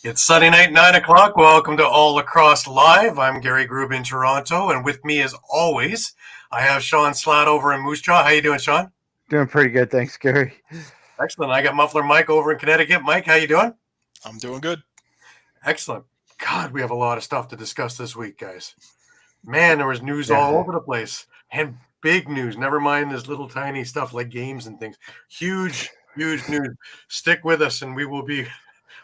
It's Sunday night, 9 o'clock. Welcome to All Lacrosse Live. I'm Gary Groob in Toronto, and with me, as always, I have Shawn Slaght over in Moose Jaw. How you doing, Shawn? Doing pretty good, thanks, Gary. Excellent. I got Muffler Mike over in Connecticut. Mike, how you doing? I'm doing good. Excellent. God, we have a lot of stuff to discuss this week, guys. Man, there was news all over the place, and big news. Never mind this little tiny stuff like games and things. Huge news. Stick with us, and we will be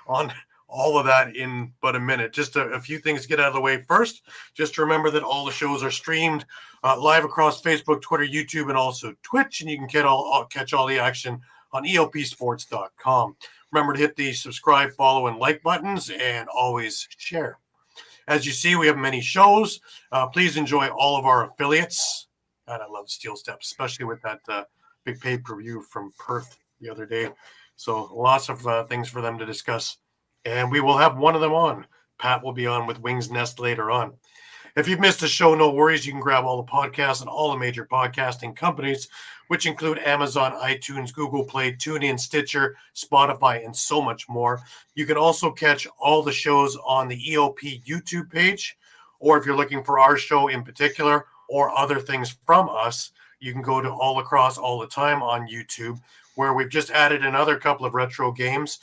on all of that in but a minute. Just a few things to get out of the way first. Just remember that all the shows are streamed live across Facebook, Twitter, YouTube, and also Twitch, and you can catch all the action on elpsports.com. Remember to hit the subscribe, follow, and like buttons, and always share. As you see, we have many shows. Please enjoy all of our affiliates. God, I love Steel Steps, especially with that big pay-per-view from Perth the other day. So lots of things for them to discuss. And we will have one of them on. Pat will be on with Wings Nest later on. If you've missed a show, no worries. You can grab all the podcasts and all the major podcasting companies, which include Amazon, iTunes, Google Play, TuneIn, Stitcher, Spotify, and so much more. You can also catch all the shows on the ELP YouTube page, or if you're looking for our show in particular or other things from us, you can go to All Lacrosse All the Time on YouTube, where we've just added another couple of retro games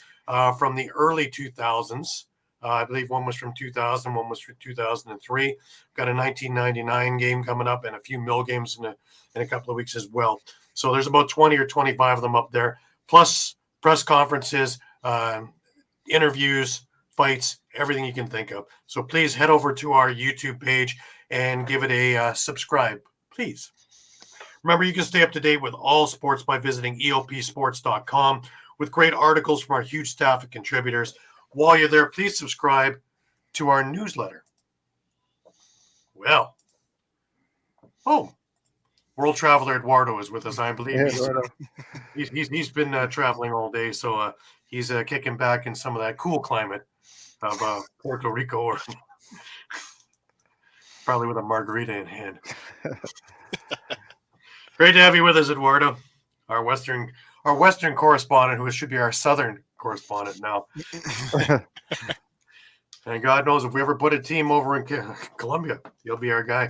from the early 2000s. I believe one was from 2000, one was from 2003. Got a 1999 game coming up and a few mill games in a couple of weeks as well. So there's about 20 or 25 of them up there, plus press conferences, interviews, fights, everything you can think of. So please head over to our YouTube page and give it a subscribe, please. Remember, you can stay up to date with all sports by visiting elpsports.com with great articles from our huge staff of contributors. While you're there, please subscribe to our newsletter. Well, World Traveler Eduardo is with us, I believe. He's been traveling all day, so he's kicking back in some of that cool climate of Puerto Rico, or probably with a margarita in hand. Great to have you with us, Eduardo, our Western correspondent, who should be our Southern correspondent now. And God knows if we ever put a team over in Colombia, he'll be our guy.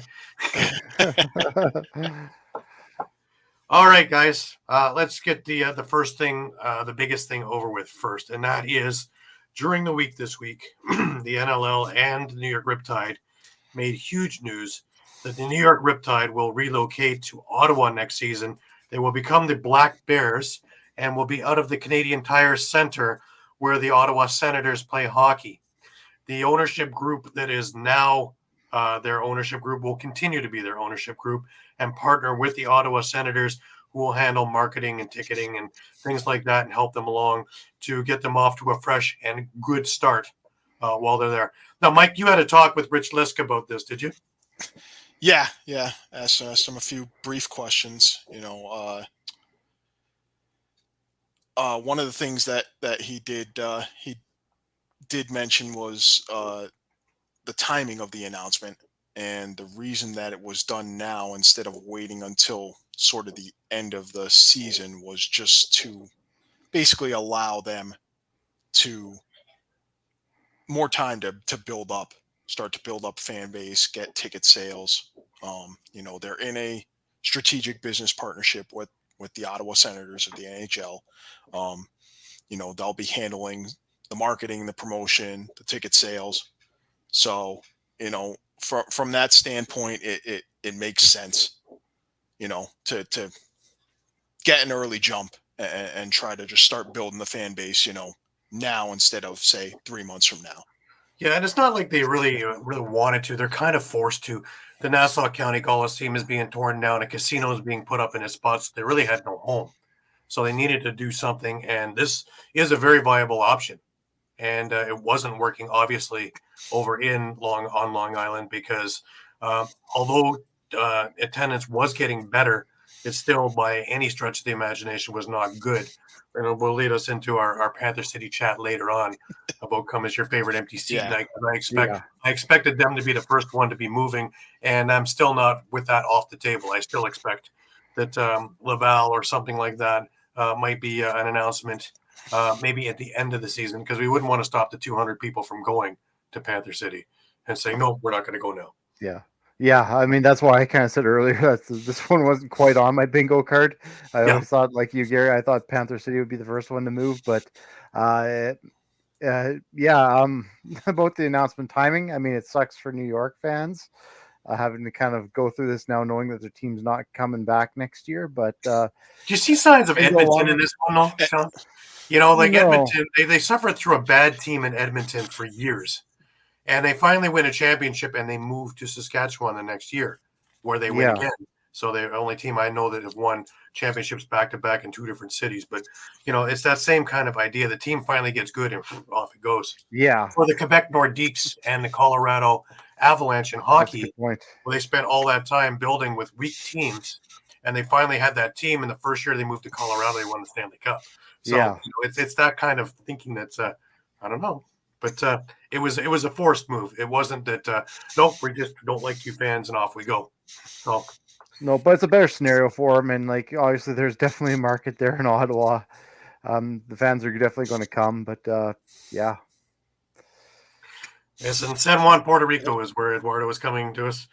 All right, guys, let's get the first thing, the biggest thing over with first, and that is during the week this week, the NLL and the New York Riptide made huge news that the New York Riptide will relocate to Ottawa next season. They will become the Black Bears and will be out of the Canadian Tire Centre where the Ottawa Senators play hockey. The ownership group that is now their ownership group will continue to be their ownership group and partner with the Ottawa Senators, who will handle marketing and ticketing and things like that and help them along to get them off to a fresh and good start while they're there. Now, Mike, you had a talk with Rich Lisk about this, did you? Yeah. Asked him a few brief questions. One of the things that he did mention was the timing of the announcement, and the reason that it was done now instead of waiting until sort of the end of the season was just to basically allow them to more time to start to build up fan base, get ticket sales. They're in a strategic business partnership with the Ottawa Senators of the NHL. They'll be handling the marketing, the promotion, the ticket sales. So, from that standpoint, it makes sense, to get an early jump and try to just start building the fan base, now instead of, say, 3 months from now. Yeah, and it's not like they really wanted to. They're kind of forced to. The Nassau County Coliseum is being torn down. A casino is being put up in its spots. They really had no home. So they needed to do something, and this is a very viable option. And it wasn't working, obviously, over on Long Island because although attendance was getting better, it still, by any stretch of the imagination, was not good. And it will lead us into our Panther City chat later on about come as your favorite empty seat night. I expected them to be the first one to be moving, and I'm still not with that off the table. I still expect that Laval or something like that might be an announcement maybe at the end of the season, because we wouldn't want to stop the 200 people from going to Panther City and say, no, we're not going to go now. Yeah. Yeah, I mean, that's why I kind of said earlier that this one wasn't quite on my bingo card. I always thought, like you, Gary, I thought Panther City would be the first one to move, but about the announcement timing, I mean, it sucks for New York fans having to kind of go through this now, knowing that their team's not coming back next year. But do you see signs of Edmonton in this one, though, Shawn? You know, like Edmonton, they suffered through a bad team in Edmonton for years. And they finally win a championship, and they move to Saskatchewan the next year, where they win again. So they're the only team I know that have won championships back-to-back in 2 different cities. But, you know, it's that same kind of idea. The team finally gets good, and off it goes. Yeah. For the Quebec Nordiques and the Colorado Avalanche in hockey, where they spent all that time building with weak teams, and they finally had that team. In the first year they moved to Colorado, they won the Stanley Cup. So you know, it's that kind of thinking that's, I don't know. But it was a forced move. It wasn't that nope, we just don't like you fans and off we go. So no, but it's a better scenario for them, and like obviously there's definitely a market there in Ottawa. The fans are definitely going to come, but yeah. Yes, and San Juan, Puerto Rico is where Eduardo is coming to us,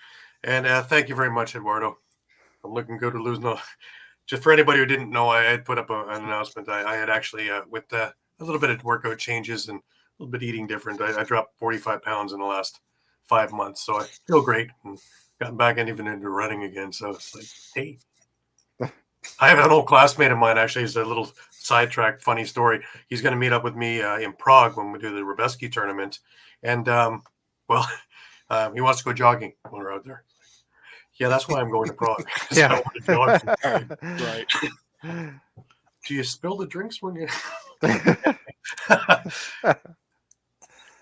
and thank you very much, Eduardo. I'm looking good to lose. No, just for anybody who didn't know, I had put up an announcement. I had actually with a little bit of workout changes and a little bit eating different. I dropped 45 pounds in the last 5 months, so I feel great and gotten back and even into running again. So it's like, hey, I have an old classmate of mine. Actually, he's a little sidetrack, funny story. He's going to meet up with me in Prague when we do the Rubeski tournament, and he wants to go jogging when we're out there. Yeah, that's why I'm going to Prague. Yeah, right. Do you spill the drinks when you?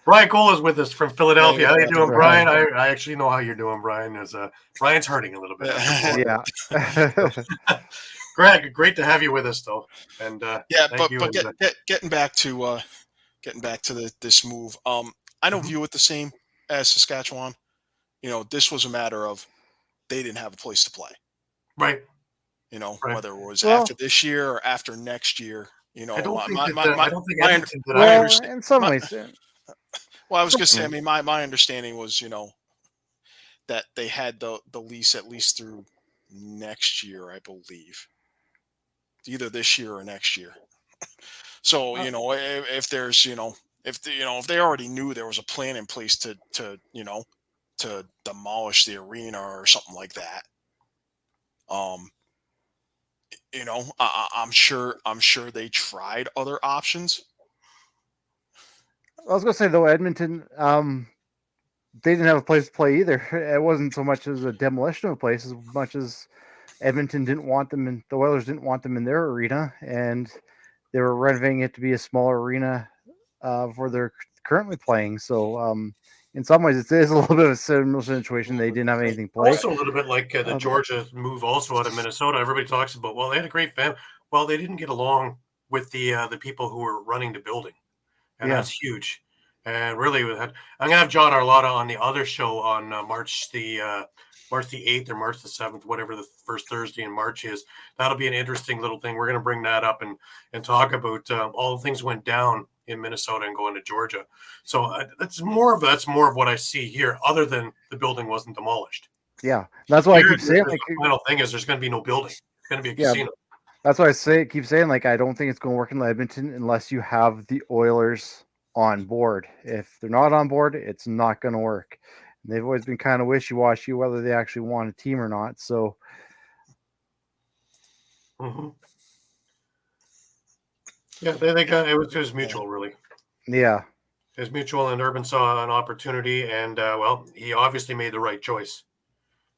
Brian Cole is with us from Philadelphia. How you doing, Brian? I actually know how you're doing, Brian. Brian's hurting a little bit. Yeah. Greg, great to have you with us, though. And getting back to this move. I don't view it the same as Saskatchewan. You know, this was a matter of they didn't have a place to play. Right. You know, whether it was after this year or after next year. You know, I don't think in some ways. Well, I was going to say, I mean, my understanding was, you know, that they had the lease at least through next year, I believe, either this year or next year. So, you know, if there's, you know, if they already knew there was a plan in place to demolish the arena or something like that, you know, I'm sure they tried other options. I was going to say, though, Edmonton, they didn't have a place to play either. It wasn't so much as a demolition of a place as much as Edmonton didn't want them, and the Oilers didn't want them in their arena, and they were renovating it to be a smaller arena where they're currently playing. So, in some ways, it is a little bit of a similar situation. They didn't have anything to play. Also, a little bit like the Georgia move, also out of Minnesota. Everybody talks about, well, they had a great family. Well, they didn't get along with the people who were running the building. And that's huge. And really, I'm going to have John Arlotta on the other show on March the 8th or March the 7th, whatever the first Thursday in March is. That'll be an interesting little thing. We're going to bring that up and talk about all the things went down in Minnesota and going to Georgia. So that's more of what I see here, other than the building wasn't demolished. Yeah, that's why I keep saying, like, the final thing is there's going to be no building. It's going to be a casino. That's why keep saying, like, I don't think it's going to work in Edmonton unless you have the Oilers on board. If they're not on board, it's not going to work. And they've always been kind of wishy-washy whether they actually want a team or not. So, yeah, they got it was mutual, really. Yeah, it was mutual, and Urban saw an opportunity, and he obviously made the right choice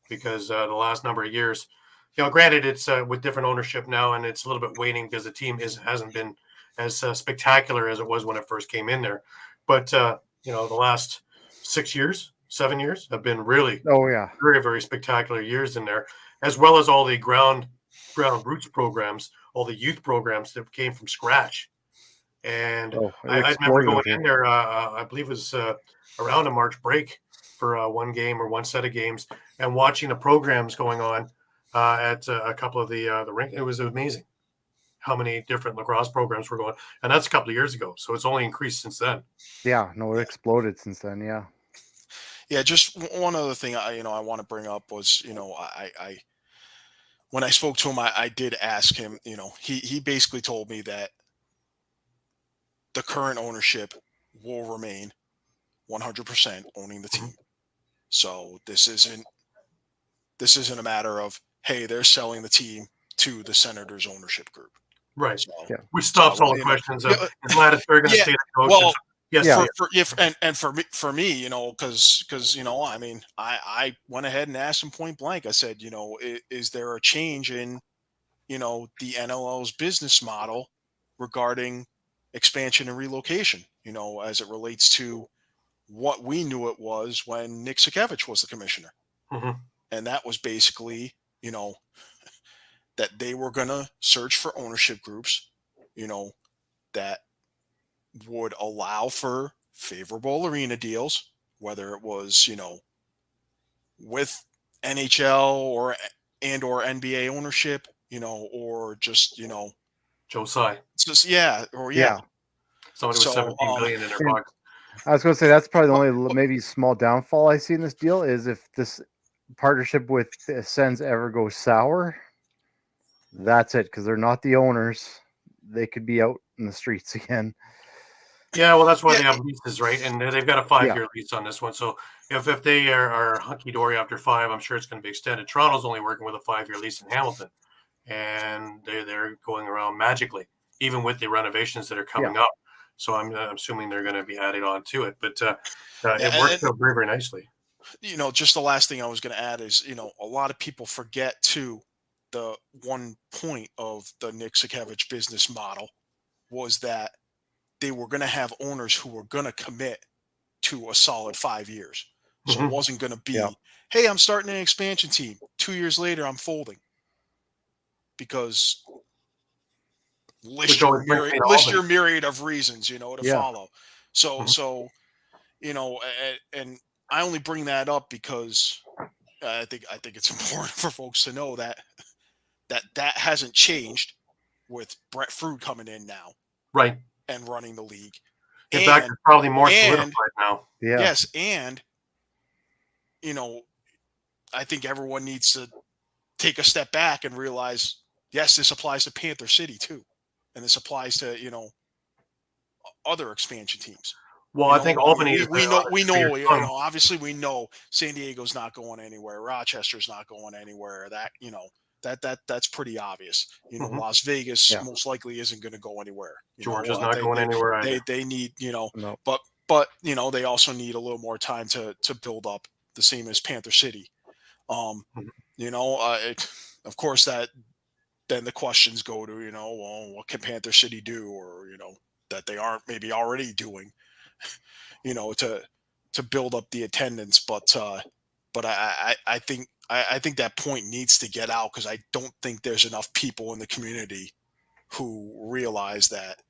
because the last number of years. You know, granted, it's with different ownership now, and it's a little bit waning because the team hasn't been as spectacular as it was when it first came in there. But you know, the last 7 years have been really, very, very spectacular years in there, as well as all the ground roots programs, all the youth programs that came from scratch. And I remember going in there. I believe it was around a March break for one game or one set of games, and watching the programs going on. At a couple of the rink. It was amazing. how many different lacrosse programs were going, and that's a couple of years ago. So it's only increased since then. Yeah, no, it exploded since then. Yeah. Yeah, just one other thing I want to bring up was, I when I spoke to him, I did ask him, he basically told me that the current ownership will remain 100% owning the Mhm. team. So this isn't a matter of, hey, they're selling the team to the Senators ownership group. Right. So, Yeah. Which stops all the you know, questions yeah, of is Lattiser going to yeah, stay the coach? well, yes. Yeah. for me, because I mean, I went ahead and asked him point blank. I said, is there a change in, the NLL's business model regarding expansion and relocation, as it relates to what we knew it was when Nick Sakevich was the commissioner. Mhm. And that was basically, that they were going to search for ownership groups, that would allow for favorable arena deals, whether it was, with NHL or NBA ownership, or just, Joe Tsai, just, yeah, or Yeah. somebody with So, 17 billion in their and- pocket. I was going to say that's probably the only maybe small downfall I see in this deal is if this partnership with Sens ever goes sour, that's it, because they're not the owners. They could be out in the streets again. Yeah, well, that's why Yeah. they have leases, right? And they've got a 5-year lease on this one. So if they are hunky dory after 5, I'm sure it's going to be extended. Toronto's only working with a 5-year lease in Hamilton, and they're going around magically, even with the renovations that are coming up. So I'm assuming they're going to be added on to it. But it works out very, very nicely. Just the last thing I was going to add is, a lot of people forget too, the one point of the Nick Sakevich business model was that they were going to have owners who were going to commit to a solid 5 years. So Mhm. it wasn't going to be, hey, I'm starting an expansion team. 2 years later, I'm folding. Because list your myriad of reasons, to follow. So, and I only bring that up because I think it's important for folks to know that hasn't changed with Brett Fruit coming in now, right, and running the league. In fact, it's probably more solidified now. Yeah. Yes, and I think everyone needs to take a step back and realize, yes, this applies to Panther City too, and this applies to other expansion teams. Well, I think Albany. We know. Obviously, we know San Diego's not going anywhere. Rochester's not going anywhere. That's pretty obvious. Mhm. Las Vegas most likely isn't going to go anywhere. Georgia's not going anywhere either. They need, No. but they also need a little more time to build up, the same as Panther City. Of course, that then the questions go to, well, what can Panther City do, or that they aren't maybe already doing, to build up the attendance. But I think that point needs to get out, because I don't think there's enough people in the community who realize that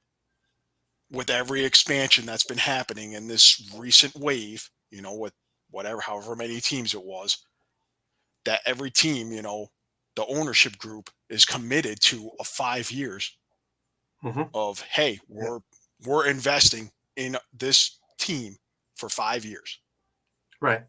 with every expansion that's been happening in this recent wave, with however many teams it was, that every team, the ownership group is committed to a 5 years of, hey, we're investing in this team for 5 years. Right.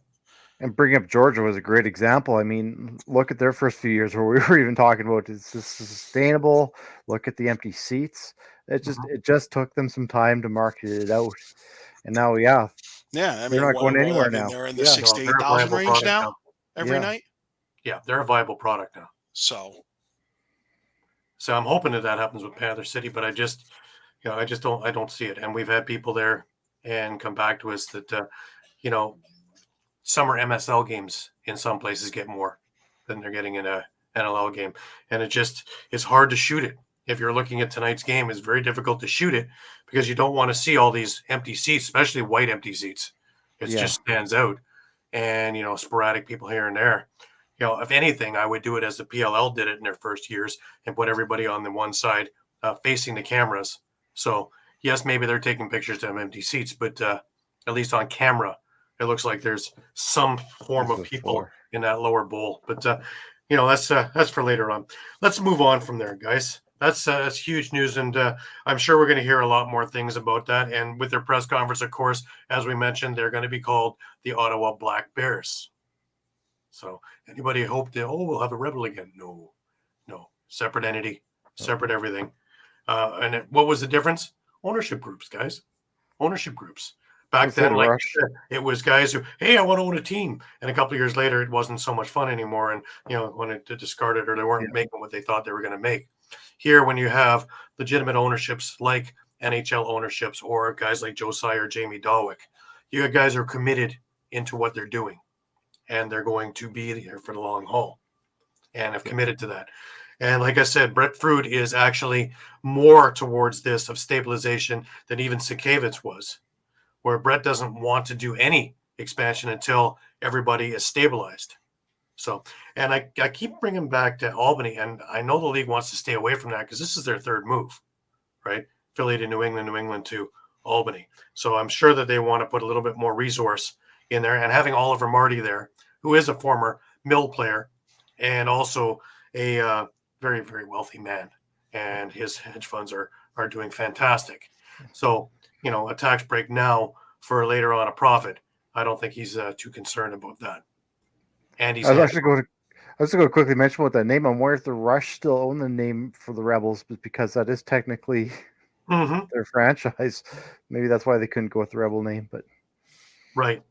And bringing up Georgia was a great example. I mean, look at their first few years where we were even talking about, is this sustainable? Look at the empty seats. It just took them some time to market it out. And now, I they're mean, not going anywhere now. They're in the 6,000 to 8,000 range now every night. Yeah, they're a viable product now. So I'm hoping that happens with Panther City, but I don't see it. And we've had people there and come back to us that summer MSL games in some places get more than they're getting in a NLL game, and it's hard to shoot it. If you're looking at tonight's game, it's very difficult to shoot it because you don't want to see all these empty seats, especially white empty seats. It just stands out, and sporadic people here and there. If anything, I would do it as the PLL did it in their first years and put everybody on the one side facing the cameras. So yes, maybe they're taking pictures to have empty seats, but at least on camera, it looks like there's some form of people in that lower bowl. But that's for later on. Let's move on from there, guys. That's huge news, and I'm sure we're going to hear a lot more things about that. And with their press conference, of course, as we mentioned, they're going to be called the Ottawa Black Bears. So anybody hope that we'll have a Rebel again? No, separate entity, separate everything. What was the difference? Ownership groups, guys. Ownership groups. Back then, like you said, it was guys who, hey, I want to own a team. And a couple of years later, it wasn't so much fun anymore. And, wanted to discard it, or they weren't making what they thought they were going to make. Here, when you have legitimate ownerships like NHL ownerships or guys like Josiah or Jamie Dawick, you guys are committed into what they're doing. And they're going to be here for the long haul and have committed to that. And like I said, Brett Fruit is actually more towards this of stabilization than even Sakavitz was, where Brett doesn't want to do any expansion until everybody is stabilized. So, and I keep bringing back to Albany, and I know the league wants to stay away from that because this is their third move, right? Philly to New England to Albany. So I'm sure that they want to put a little bit more resource in there, and having Oliver Marty there, who is a former Mill player and also a very, very wealthy man, and his hedge funds are doing fantastic. So, a tax break now for later on a profit, I don't think he's too concerned about that. And he's I was going to quickly mention about that name. I'm wondering if the Rush still own the name for the Rebels, but because that is technically their franchise. Maybe that's why they couldn't go with the Rebel name. But right.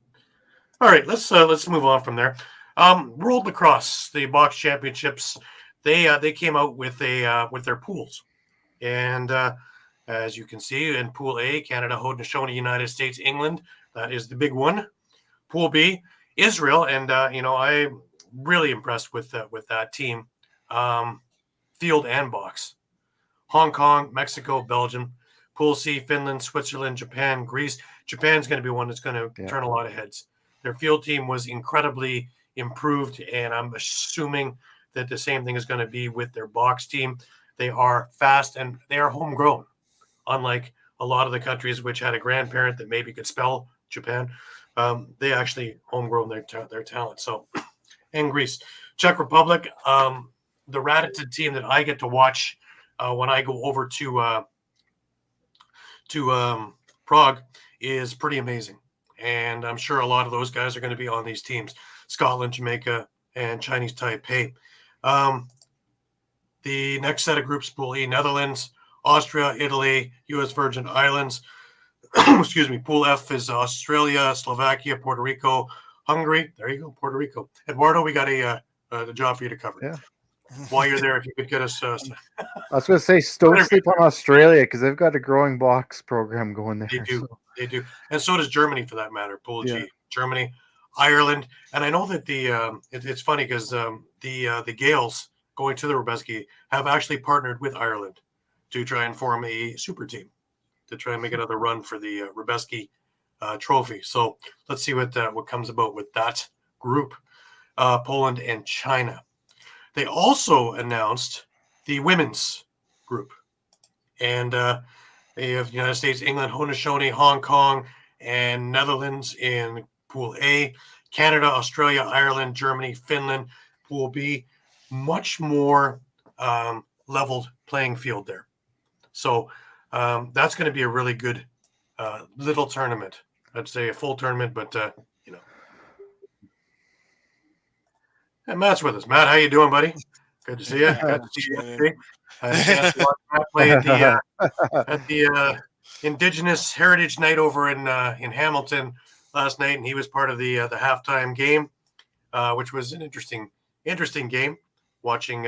All right, let's move on from there. World Lacrosse, the box championships, they came out with their pools, and as you can see in Pool A, Canada, Haudenosaunee, United States, England, that is the big one. Pool B, Israel, and I'm really impressed with that team, field and box. Hong Kong, Mexico, Belgium. Pool C, Finland, Switzerland, Japan, Greece. Japan's going to be one that's going to turn a lot of heads. Their field team was incredibly improved, and I'm assuming that the same thing is going to be with their box team. They are fast and they are homegrown, unlike a lot of the countries which had a grandparent that maybe could spell Japan. They actually homegrown their talent. So, and Greece, Czech Republic, the Raritan team that I get to watch when I go over to Prague is pretty amazing. And I'm sure a lot of those guys are going to be on these teams. Scotland, Jamaica, and Chinese Taipei. The next set of groups, Pool E, Netherlands, Austria, Italy, U.S. Virgin Islands. Excuse me. Pool F is Australia, Slovakia, Puerto Rico, Hungary. There you go, Puerto Rico. Eduardo, we got a job for you to cover. Yeah. While you're there, if you could get us. I was going to say, don't sleep on Australia because they've got a growing box program going there. They do. And so does Germany, for that matter. Pool G, Germany, Ireland. And I know that it's funny because the Gales going to the Rebeski have actually partnered with Ireland to try and form a super team to try and make another run for the Rebeski trophy. So let's see what comes about with that group. Poland and China. They also announced the women's group. And they have United States, England, Haudenosaunee, Hong Kong, and Netherlands in Pool A. Canada, Australia, Ireland, Germany, Finland, Pool B. Much more leveled playing field there. So that's going to be a really good little tournament. I'd say a full tournament, but And Matt's with us. Matt, how you doing, buddy? Good to see you. Good to see you yesterday. Matt play at the Indigenous Heritage Night over in Hamilton last night, and he was part of the halftime game, which was an interesting game. Watching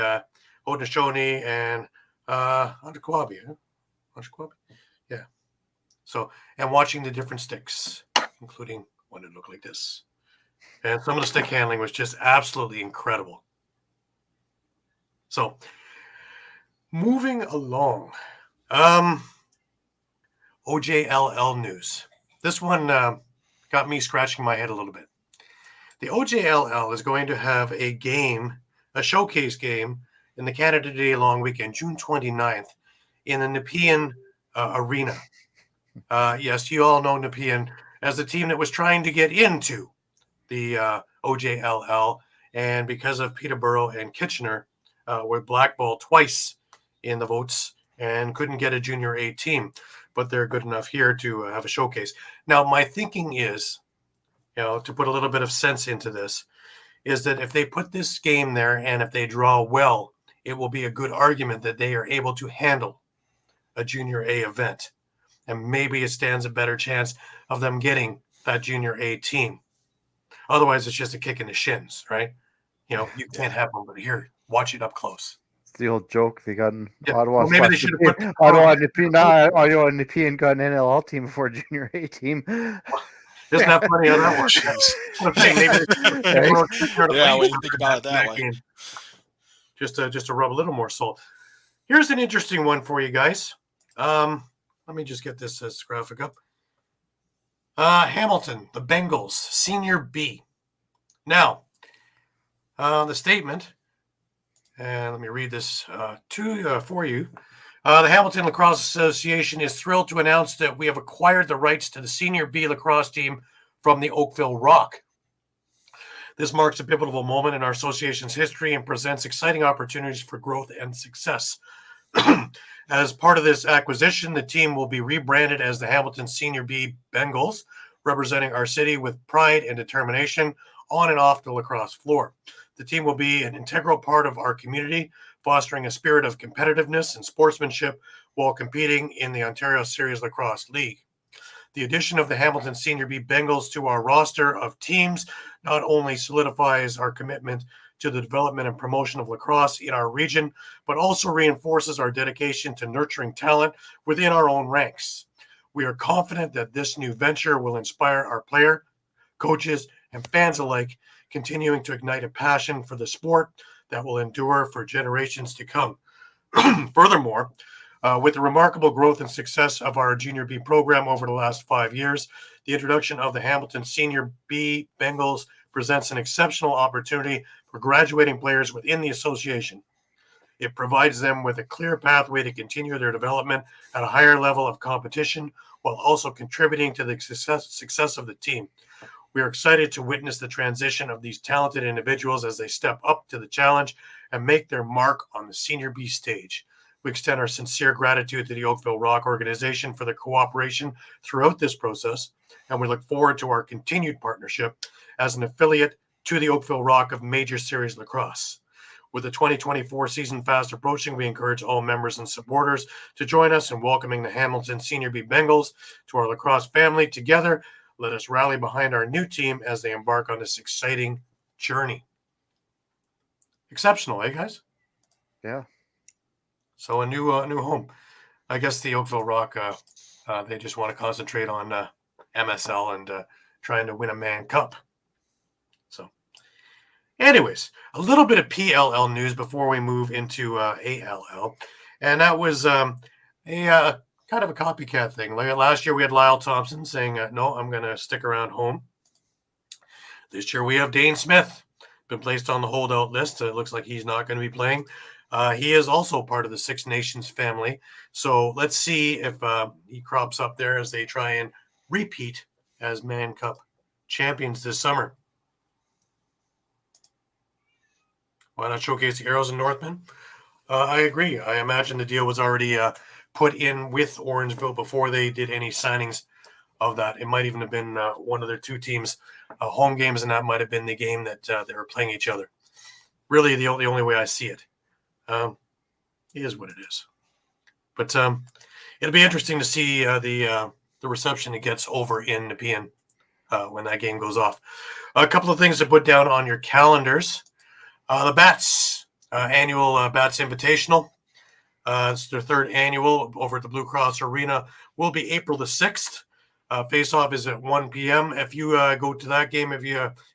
Haudenosaunee and Antaquabi, yeah. So, and watching the different sticks, including one that looked like this. And some of the stick handling was just absolutely incredible. So, moving along, OJLL news. This one got me scratching my head a little bit. The OJLL is going to have a showcase game in the Canada Day long weekend, June 29th, in the Nepean Arena. Yes, you all know Nepean as the team that was trying to get into the OJLL, and because of Peterborough and Kitchener, were blackballed twice in the votes and couldn't get a junior A team, but they're good enough here to have a showcase. Now, my thinking is, to put a little bit of sense into this, is that if they put this game there and if they draw well, it will be a good argument that they are able to handle a junior A event. And maybe it stands a better chance of them getting that junior A team. Otherwise, it's just a kick in the shins, right? You can't have them, but here, watch it up close. It's the old joke they got in Yeah. Ottawa. Well, maybe they should have put Ottawa and Nepean got an NLL team before a junior A team. Isn't that funny how that works? Yeah, when you think about it that way. Just to rub a little more salt. Here's an interesting one for you guys. Let me just get this graphic up. Hamilton, the Bengals, Senior B. Now, the statement, and let me read this for you. The Hamilton Lacrosse Association is thrilled to announce that we have acquired the rights to the Senior B lacrosse team from the Oakville Rock. This marks a pivotal moment in our association's history and presents exciting opportunities for growth and success. As part of this acquisition, the team will be rebranded as the Hamilton Senior B Bengals, representing our city with pride and determination on and off the lacrosse floor. The team will be an integral part of our community, fostering a spirit of competitiveness and sportsmanship while competing in the Ontario Series Lacrosse League. The addition of the Hamilton Senior B Bengals to our roster of teams not only solidifies our commitment to the development and promotion of lacrosse in our region, but also reinforces our dedication to nurturing talent within our own ranks. We are confident that this new venture will inspire our player, coaches, and fans alike, continuing to ignite a passion for the sport that will endure for generations to come. Furthermore, with the remarkable growth and success of our Junior B program over the last 5 years, the introduction of the Hamilton Senior B Bengals presents an exceptional opportunity for graduating players within the association. It provides them with a clear pathway to continue their development at a higher level of competition while also contributing to the success of the team. We are excited to witness the transition of these talented individuals as they step up to the challenge and make their mark on the Senior B stage. We extend our sincere gratitude to the Oakville Rock organization for their cooperation throughout this process, and we look forward to our continued partnership as an affiliate to the Oakville Rock of Major Series Lacrosse. With the 2024 season fast approaching, we encourage all members and supporters to join us in welcoming the Hamilton Senior B Bengals to our lacrosse family. Together, let us rally behind our new team as they embark on this exciting journey. Exceptional, eh, guys? Yeah. So a new home. I guess the Oakville Rock, they just want to concentrate on MSL and trying to win a Man Cup. So, anyways, a little bit of PLL news before we move into ALL, and that was a kind of a copycat thing. Like last year, we had Lyle Thompson saying, "No, I'm going to stick around home." This year, we have Dhane Smith, been placed on the holdout list. It looks like he's not going to be playing. He is also part of the Six Nations family. So let's see if he crops up there as they try and repeat as Man Cup champions this summer. Why not showcase the Arrows and Northmen? I agree. I imagine the deal was already put in with Orangeville before they did any signings of that. It might even have been one of their two teams' home games, and that might have been the game that they were playing each other. Really, the only way I see it. It is what it is. But it'll be interesting to see the reception it gets over in Nepean when that game goes off. A couple of things to put down on your calendars. The Bats, annual Bats Invitational. It's their third annual over at the Blue Cross Arena. Will be April the 6th. Face-off is at 1 p.m. If you go to that game,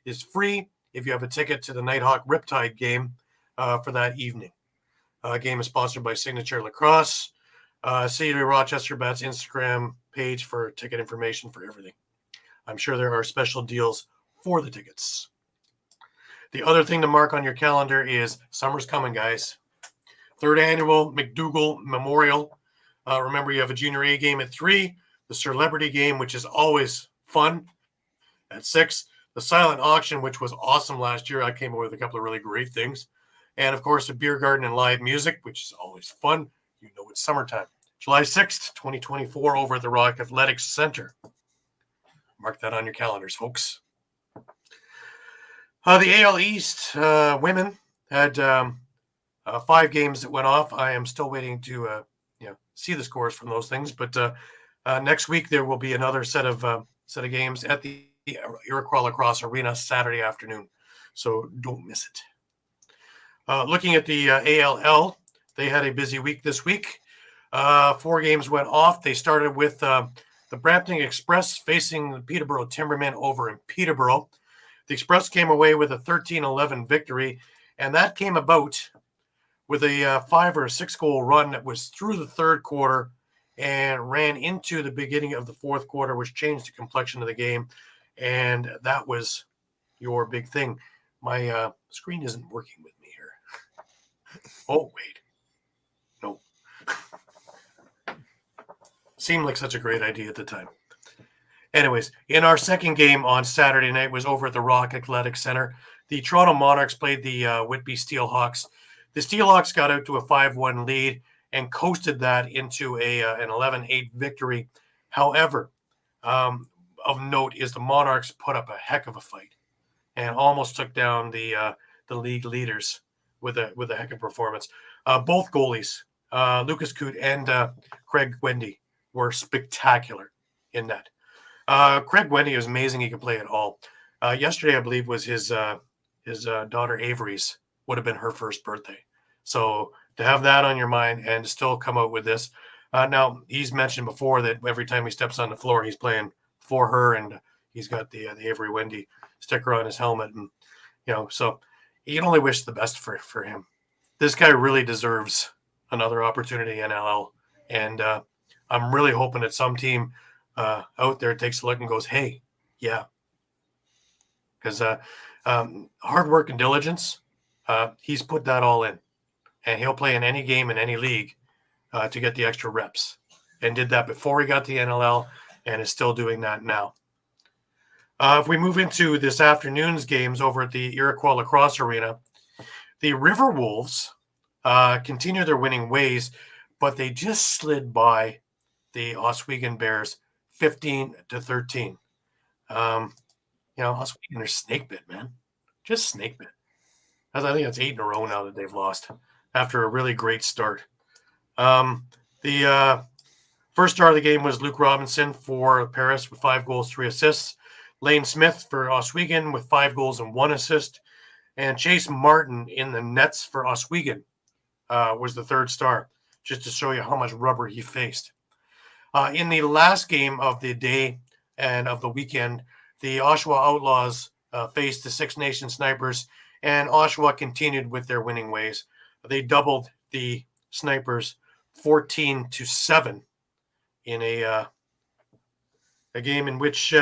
it's free. If you have a ticket to the Nighthawk Riptide game for that evening. Game is sponsored by Signature Lacrosse. See the Rochester Bats Instagram page for ticket information for everything. I'm sure there are special deals for the tickets. The other thing to mark on your calendar is summer's coming, guys. Third annual MacDougall Memorial. Remember, you have a Junior A game at 3, the Celebrity game, which is always fun, at 6, the silent auction, which was awesome last year. I came up with a couple of really great things. And, of course, a beer garden and live music, which is always fun, you know it's summertime. July 6th, 2024, over at the Rock Athletics Center. Mark that on your calendars, folks. The AL East women had 5 games that went off. I am still waiting to see the scores from those things, but next week there will be another set of games at the Iroquois Lacrosse Arena Saturday afternoon, so don't miss it. Looking at the ALL, they had a busy week this week. 4 games went off. They started with the Brampton Express facing the Peterborough Timbermen over in Peterborough. The Express came away with a 13-11 victory, and that came about with a 5 or 6 goal run that was through the third quarter and ran into the beginning of the fourth quarter, which changed the complexion of the game. And that was your big thing. My screen isn't working with me here. Oh, wait. No. Seemed like such a great idea at the time. Anyways, in our second game on Saturday night was over at the Rock Athletic Center. The Toronto Monarchs played the Whitby Steelhawks. The Steelhawks got out to a 5-1 lead and coasted that into an 11-8 victory. However, of note is the Monarchs put up a heck of a fight and almost took down the league leaders with a heck of performance. Both goalies, Lucas Coote and Craig Wendy, were spectacular in that. Craig Wendy is amazing. He can play it all. Yesterday, I believe, was his daughter Avery's would have been her first birthday. So to have that on your mind and still come out with this. Now, he's mentioned before that every time he steps on the floor, he's playing for her, and he's got the Avery Wendy sticker on his helmet. And, so you can only wish the best for him. This guy really deserves another opportunity in NLL. And I'm really hoping that some team out there takes a look and goes, hey, yeah. Because hard work and diligence, he's put that all in. And he'll play in any game in any league to get the extra reps. And did that before he got to the NLL and is still doing that now. If we move into this afternoon's games over at the Iroquois Lacrosse Arena, the River Wolves continue their winning ways, but they just slid by the Oswego Bears 15-13. Oswego, they're snake bit, man. Just snake bit. I think that's 8 in a row now that they've lost after a really great start. The first star of the game was Luke Robinson for Paris with 5 goals, 3 assists. Lane Smith for Oswego with 5 goals and 1 assist. And Chase Martin in the nets for Oswego was the third star, just to show you how much rubber he faced. In the last game of the day and of the weekend, the Oshawa Outlaws faced the Six Nations Snipers, and Oshawa continued with their winning ways. They doubled the Snipers 14-7 in a game in which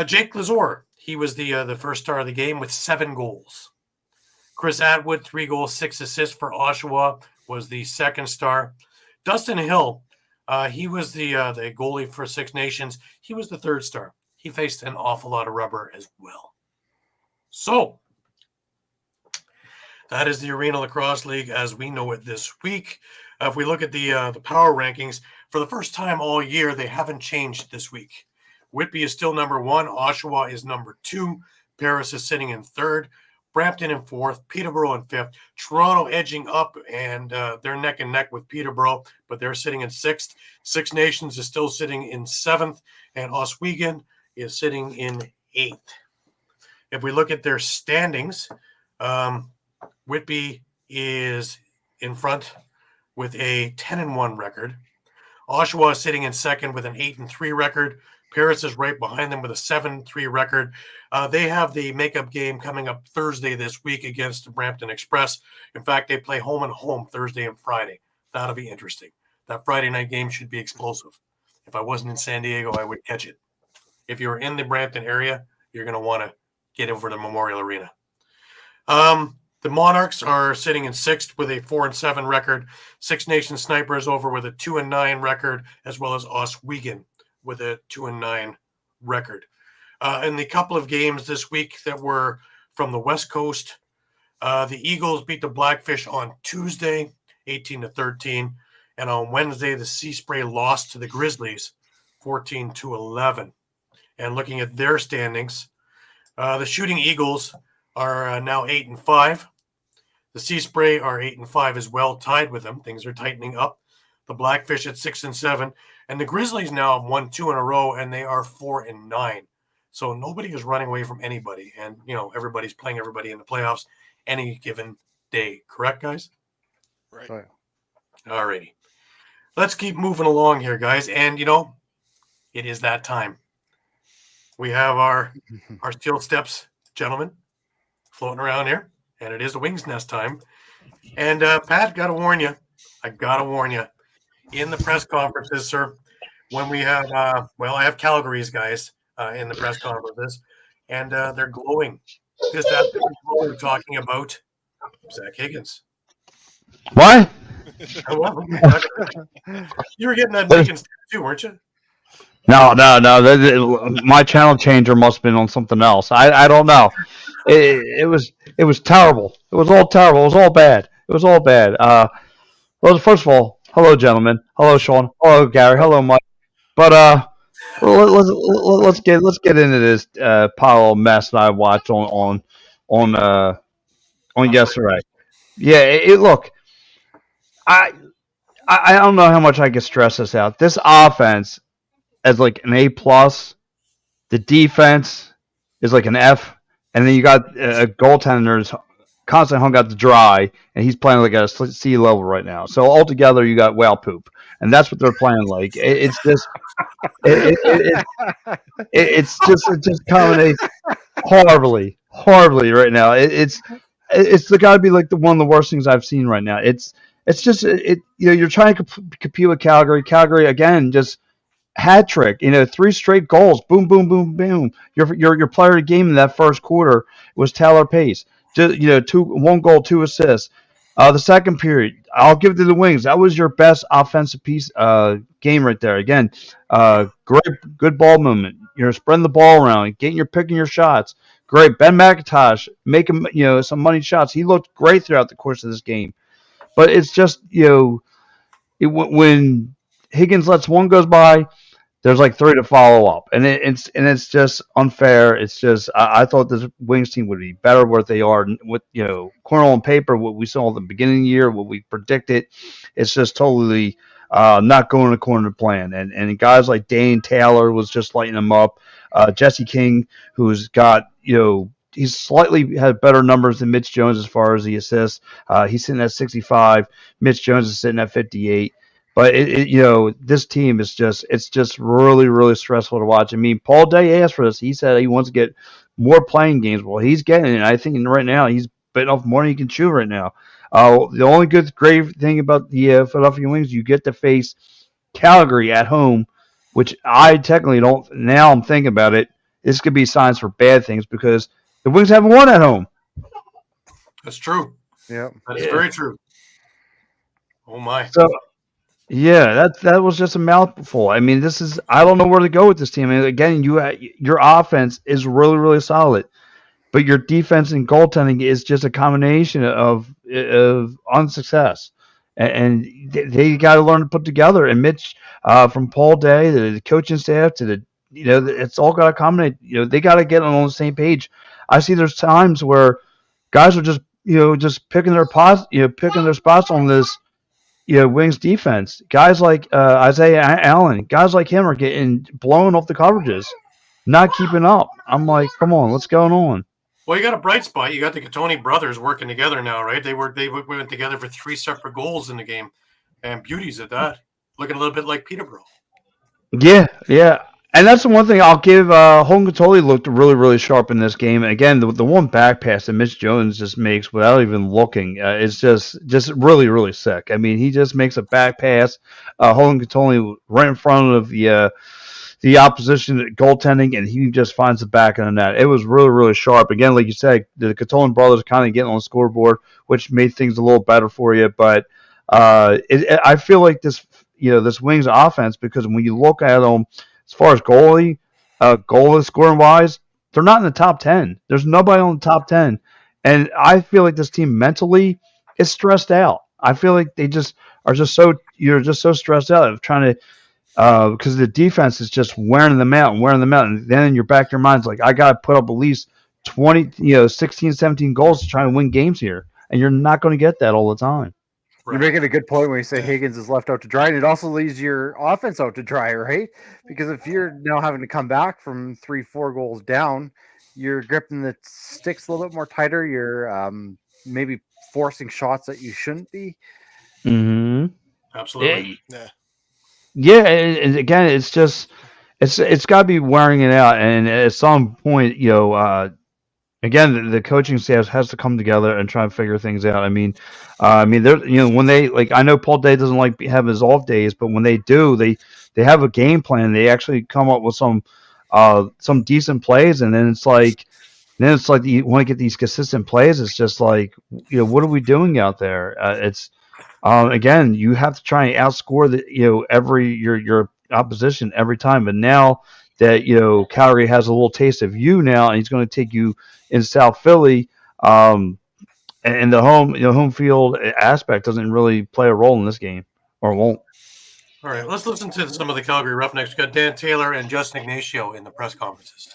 Jake Lazor, he was the first star of the game with 7 goals. Chris Atwood, 3 goals, 6 assists for Oshawa, was the second star. Dustin Hill, he was the goalie for Six Nations. He was the third star. He faced an awful lot of rubber as well. So that is the Arena Lacrosse League as we know it this week. If we look at the power rankings, for the first time all year, they haven't changed this week. Whitby is still number 1. Oshawa is number 2. Paris is sitting in 3rd. Brampton in 4th, Peterborough in 5th, Toronto edging up, and they're neck and neck with Peterborough, but they're sitting in 6th. Six Nations is still sitting in 7th, and Oswego is sitting in 8th. If we look at their standings, Whitby is in front with a 10-1 record. Oshawa is sitting in 2nd with an 8-3 record. Paris is right behind them with a 7-3 record. They have the makeup game coming up Thursday this week against the Brampton Express. In fact, they play home and home Thursday and Friday. That'll be interesting. That Friday night game should be explosive. If I wasn't in San Diego, I would catch it. If you're in the Brampton area, you're going to want to get over to Memorial Arena. The Monarchs are sitting in 6th with a 4-7 record. Six Nations Snipers over with a 2-9 record, as well as Oswego with a 2-9 record. In the couple of games this week that were from the West Coast, the Eagles beat the Blackfish on Tuesday, 18-13. And on Wednesday, the Sea Spray lost to the Grizzlies 14-11. And looking at their standings, the Shooting Eagles are now 8-5. The Sea Spray are 8-5 as well, tied with them. Things are tightening up. The Blackfish at 6-7. And the Grizzlies now have won 2 in a row, and they are 4-9. So nobody is running away from anybody. And, everybody's playing everybody in the playoffs any given day. Correct, guys? Right. All righty. Let's keep moving along here, guys. And, it is that time. We have our steel steps, gentlemen, floating around here. And it is the Wings Nest time. And, Pat, got to warn you. I got to warn you. In the press conferences, sir, when we have, I have Calgary's guys in the press conferences, and they're glowing. Just absolutely glowing, talking about Zach Higgins. What? You were getting that Higgins too, weren't you? No. My channel changer must have been on something else. I don't know. It was terrible. It was all terrible. It was all bad. Well, first of all, hello, gentlemen. Hello, Shawn. Hello, Gary. Hello, Mike. But let's get into this pile of mess that I watched on yesterday. Yeah, look. I don't know how much I can stress this out. This offense is like an A+. The defense is like an F, and then you got a goaltender who's constantly hung out to dry, and he's playing like a C level right now. So altogether, you got whale poop, and that's what they're playing like. It's just coming horribly right now. It's got to be like one of the worst things I've seen right now. It's just you're trying to compete with Calgary. Calgary again, just hat trick. 3 straight goals. Boom, boom, boom, boom. Your player of the game in that first quarter was Tyler Pace. Just 1 goal, 2 assists. The second period, I'll give it to the Wings. That was your best offensive piece game right there. Again, great, good ball movement. You're spreading the ball around, picking your shots. Great. Ben McIntosh making some money shots. He looked great throughout the course of this game. But it's just when Higgins lets one goes by, there's like 3 to follow up, and it's just unfair. It's just I thought this Wings team would be better where they are with corner on paper. What we saw at the beginning of the year, what we predicted, it's just totally not going according to plan. And guys like Dane Taylor was just lighting them up. Jesse King, who's got he's slightly had better numbers than Mitch Jones as far as the assists. He's sitting at 65. Mitch Jones is sitting at 58. But this team is just really, really stressful to watch. I mean, Paul Day asked for this. He said he wants to get more playing games. Well, he's getting it. I think right now he's bitten off more than he can chew right now. The only great thing about the Philadelphia Wings, you get to face Calgary at home, which I technically don't. Now I'm thinking about it. This could be signs for bad things because the Wings haven't won at home. That's true. Yeah, that is very true. Oh my. So, yeah, that was just a mouthful. I mean, I don't know where to go with this team. I mean, again, your offense is really, really solid, but your defense and goaltending is just a combination of unsuccess. And they got to learn to put together. And Mitch, from Paul Day to the coaching staff to the it's all got to combine. They got to get on the same page. I see there's times where guys are just picking their spots on this. Wings defense. Guys like Isaiah Allen, guys like him are getting blown off the coverages, not keeping up. I'm like, come on, what's going on? Well, you got a bright spot. You got the Catoni brothers working together now, right? They went together for 3 separate goals in the game, and beauties at that. Looking a little bit like Peterborough. Yeah. And that's the one thing I'll give. Holden Catoli looked really, really sharp in this game. And again, the one back pass that Mitch Jones just makes without even looking is just really, really sick. I mean, he just makes a back pass. Holden Catoli right in front of the opposition goaltending, and he just finds the back of the net. It was really, really sharp. Again, like you said, the Catoni brothers kind of getting on the scoreboard, which made things a little better for you. But I feel like this Wings offense, because when you look at them, as far as goal scoring wise, they're not in the top 10. There's nobody on the top 10. And I feel like this team mentally is stressed out. I feel like they just are you're just so stressed out of trying to because the defense is just wearing them out, and then in your back of your mind's like, I got to put up at least 20, 16, 17 goals to try and win games here, and you're not going to get that all the time. You're making a good point when you say Higgins is left out to dry, and it also leaves your offense out to dry, right? Because if you're now having to come back from 3-4 goals down, you're gripping the sticks a little bit more tighter. You're maybe forcing shots that you shouldn't be. Mm-hmm. Absolutely. Yeah, and again, it's just it's got to be wearing it out, and at some point, again, the coaching staff has to come together and try and figure things out. I mean, there, when they I know Paul Day doesn't like have his off days, but when they do, they have a game plan. They actually come up with some decent plays, and then it's like you want to get these consistent plays. It's just like, what are we doing out there? Again, you have to try and outscore your opposition every time. But now that Calgary has a little taste of you now, and he's going to take you in South Philly, and the home field aspect doesn't really play a role in this game, or won't. All right, let's listen to some of the Calgary Roughnecks. We've got Dan Taylor and Justin Ignacio in the press conferences.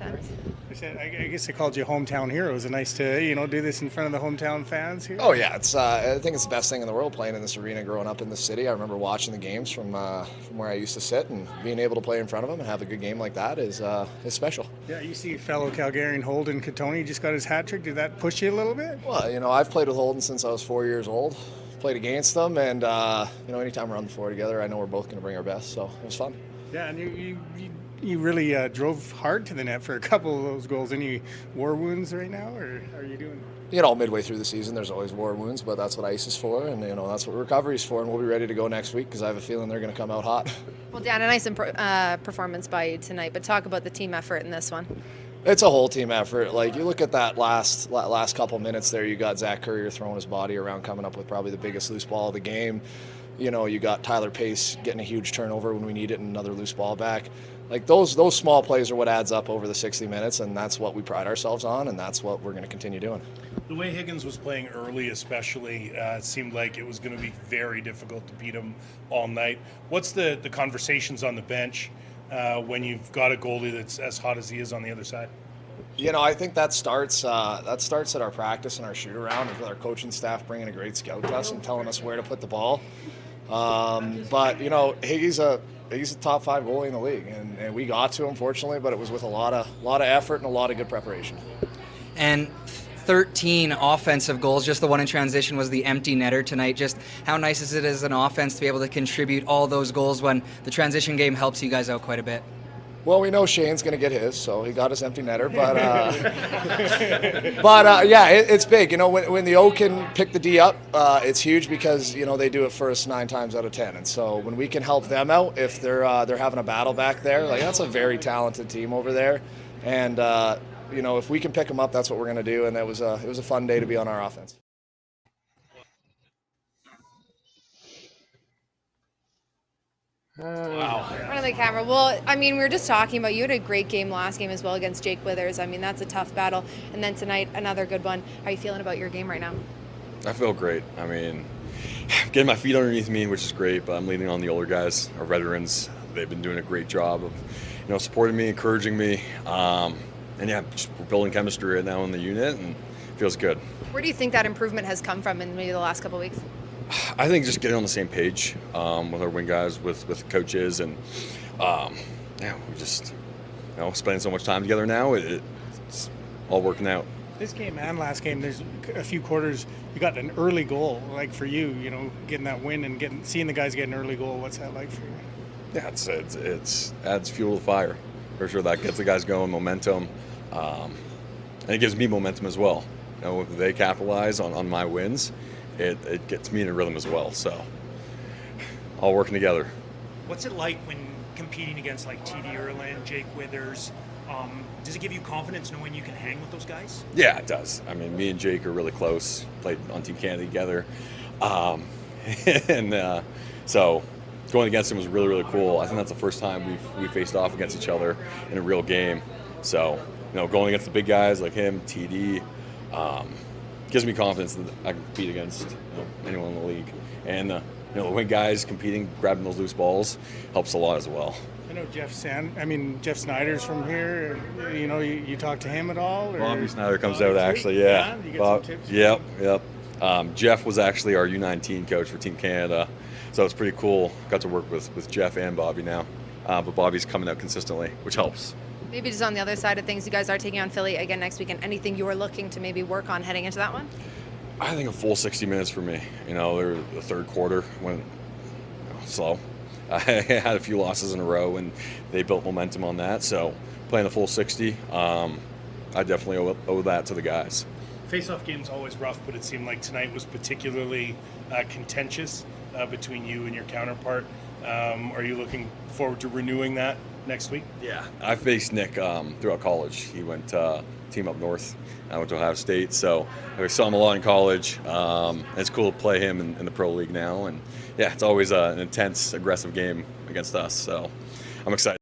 I guess they called you hometown heroes. It's nice to do this in front of the hometown fans here. Oh yeah, it's I think it's the best thing in the world playing in this arena. Growing up in the city, I remember watching the games from where I used to sit, and being able to play in front of them and have a good game like that is special. Yeah, you see fellow Calgarian Holden Katoni just got his hat trick. Did that push you a little bit? Well, I've played with Holden since I was 4 years old. Played against them, and anytime we're on the floor together, I know we're both going to bring our best. So it was fun. Yeah, and you really drove hard to the net for a couple of those goals. Any war wounds right now, or how are you doing? Midway through the season, there's always war wounds, but that's what ice is for, and that's what recovery is for, and we'll be ready to go next week because I have a feeling they're going to come out hot. Well, Dan, a nice performance by you tonight, but talk about the team effort in this one. It's a whole team effort. Like, you look at that last couple minutes there, you got Zach Currier throwing his body around, coming up with probably the biggest loose ball of the game. You got Tyler Pace getting a huge turnover when we need it and another loose ball back. Like, those small plays are what adds up over the 60 minutes, and that's what we pride ourselves on, and that's what we're going to continue doing. The way Higgins was playing early especially, it seemed like it was going to be very difficult to beat him all night. What's the conversations on the bench when you've got a goalie that's as hot as he is on the other side? I think that starts at our practice and our shoot-around with our coaching staff bringing a great scout to us and telling us where to put the ball. But Higgy's a top 5 goalie in the league, and we got to him, fortunately, but it was with a lot of effort and a lot of good preparation. And 13 offensive goals, just the one in transition was the empty netter tonight. Just how nice is it as an offense to be able to contribute all those goals when the transition game helps you guys out quite a bit? Well, we know Shane's going to get his, so he got his empty netter. But it's big. When the O can pick the D up, it's huge because they do it first 9 times out of 10. And so when we can help them out, if they're having a battle back there, that's a very talented team over there. And if we can pick them up, that's what we're going to do. And it was a fun day to be on our offense. Wow. In front of the camera. Well, we were just talking about you had a great game last game as well against Jake Withers. That's a tough battle. And then tonight, another good one. How are you feeling about your game right now? I feel great. Getting my feet underneath me, which is great, but I'm leaning on the older guys, our veterans. They've been doing a great job of, supporting me, encouraging me. We're building chemistry right now in the unit, and it feels good. Where do you think that improvement has come from in maybe the last couple of weeks? I think just getting on the same page with our wing guys, with coaches, and we just spending so much time together now. It's all working out. This game and last game, there's a few quarters you got an early goal. Like for you, getting that win and seeing the guys get an early goal. What's that like for you? Yeah, it's adds fuel to the fire for sure. That gets the guys going, momentum, and it gives me momentum as well. If they capitalize on my wins, it gets me in a rhythm as well. So, all working together. What's it like when competing against like TD Erland, Jake Withers? Does it give you confidence knowing you can hang with those guys? Yeah, it does. Me and Jake are really close. Played on Team Canada together, so going against him was really, really cool. I think that's the first time we faced off against each other in a real game. So, going against the big guys like him, TD. gives me confidence that I can compete against anyone in the league. And the wing guys competing, grabbing those loose balls helps a lot as well. I know Jeff Snyder's from here. You talk to him at all? Or? Bobby Snyder comes out actually, yeah. You get some tips? Yep. Jeff was actually our U19 coach for Team Canada, so it's pretty cool. Got to work with Jeff and Bobby now, but Bobby's coming out consistently, which helps. Maybe just on the other side of things, you guys are taking on Philly again next weekend. Anything you are looking to maybe work on heading into that one? I think a full 60 minutes for me. The third quarter went slow. I had a few losses in a row, and they built momentum on that. So playing a full 60, I definitely owe that to the guys. Face-off game's always rough, but it seemed like tonight was particularly contentious between you and your counterpart. Are you looking forward to renewing that next week? Yeah, I faced Nick throughout college. He went team up north. I went to Ohio State, so I saw him a lot in college. It's cool to play him in the pro league now, and yeah, it's always an intense, aggressive game against us. So I'm excited.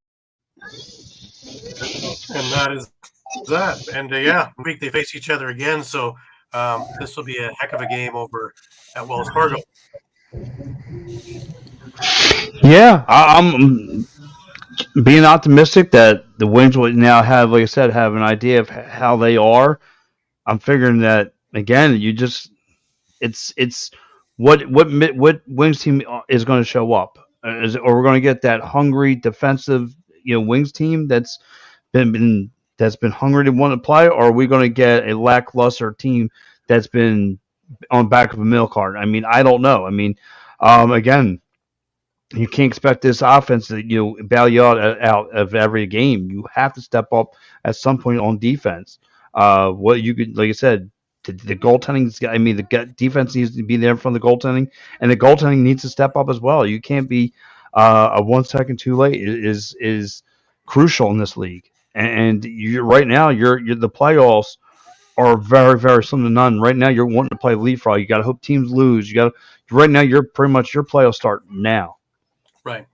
And that is that. And next week they face each other again. So this will be a heck of a game over at Wells Fargo. Yeah, I'm being optimistic that the Wings will now have, like I said, have an idea of how they are. I'm figuring that again. It's what Wings team is going to show up, or we're going to get that hungry defensive Wings team that's been hungry to want to play, or are we going to get a lackluster team that's been on the back of a milk cart? I mean, I don't know. I mean, again, you can't expect this offense to bail you out of every game. You have to step up at some point on defense. What you could, like I said, the goaltending. I mean, the defense needs to be there from the goaltending, and the goaltending needs to step up as well. You can't be a 1 second too late. Is crucial in this league. And right now, the playoffs are very, very slim to none. Right now, you're wanting to play leapfrog. You got to hope teams lose. Right now, your playoffs start now. Right.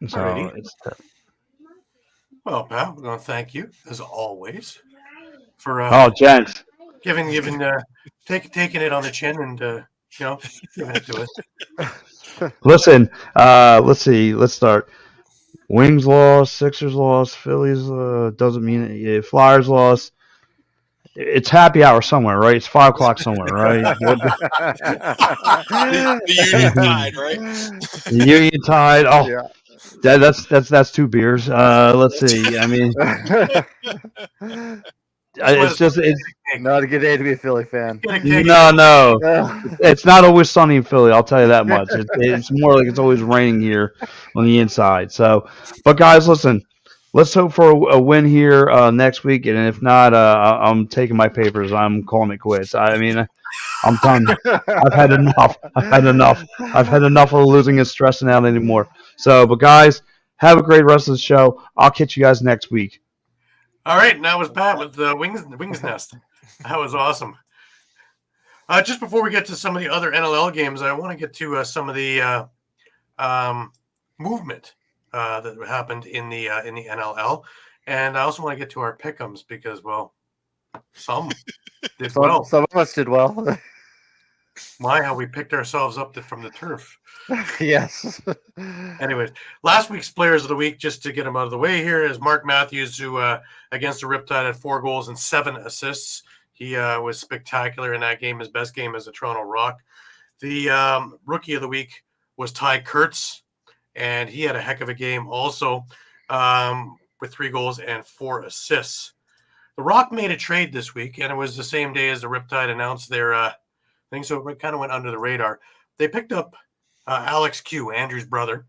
So well, pal, we're going to thank you as always for gents, taking it on the chin and giving it to us. Listen, let's see. Let's start. Wings lost, Sixers lost, Phillies doesn't mean it. Flyers lost. It's happy hour somewhere, right? It's 5 o'clock somewhere, right? The Union Tide, right? The Union Tide. Oh, Yeah. that's 2 beers. Let's see. I mean, it's not a good day to be a Philly fan. no. It's not always sunny in Philly. I'll tell you that much. It's more like it's always raining here on the inside. So, but guys, listen. Let's hope for a win here next week, and if not, I'm taking my papers. I'm calling it quits. I mean, I'm done. I've had enough. I've had enough of losing and stressing out anymore. So, but guys, have a great rest of the show. I'll catch you guys next week. All right, and that was Pat with the Wings Nest. That was awesome. Just before we get to some of the other NLL games, I want to get to some of the movement that happened in the NLL, and I also want to get to our pick'ems because, well, some did well. Some of us did well. My, how we picked ourselves up from the turf. Yes. Anyways, last week's players of the week, just to get them out of the way here, is Mark Matthews, who against the Riptide had 4 goals and 7 assists. He was spectacular in that game, his best game as a Toronto Rock. The rookie of the week was Ty Kurtz, and he had a heck of a game also with 3 goals and 4 assists. The Rock made a trade this week, and it was the same day as the Riptide announced their thing, so it kind of went under the radar. They picked up Alex Q, Andrew's brother,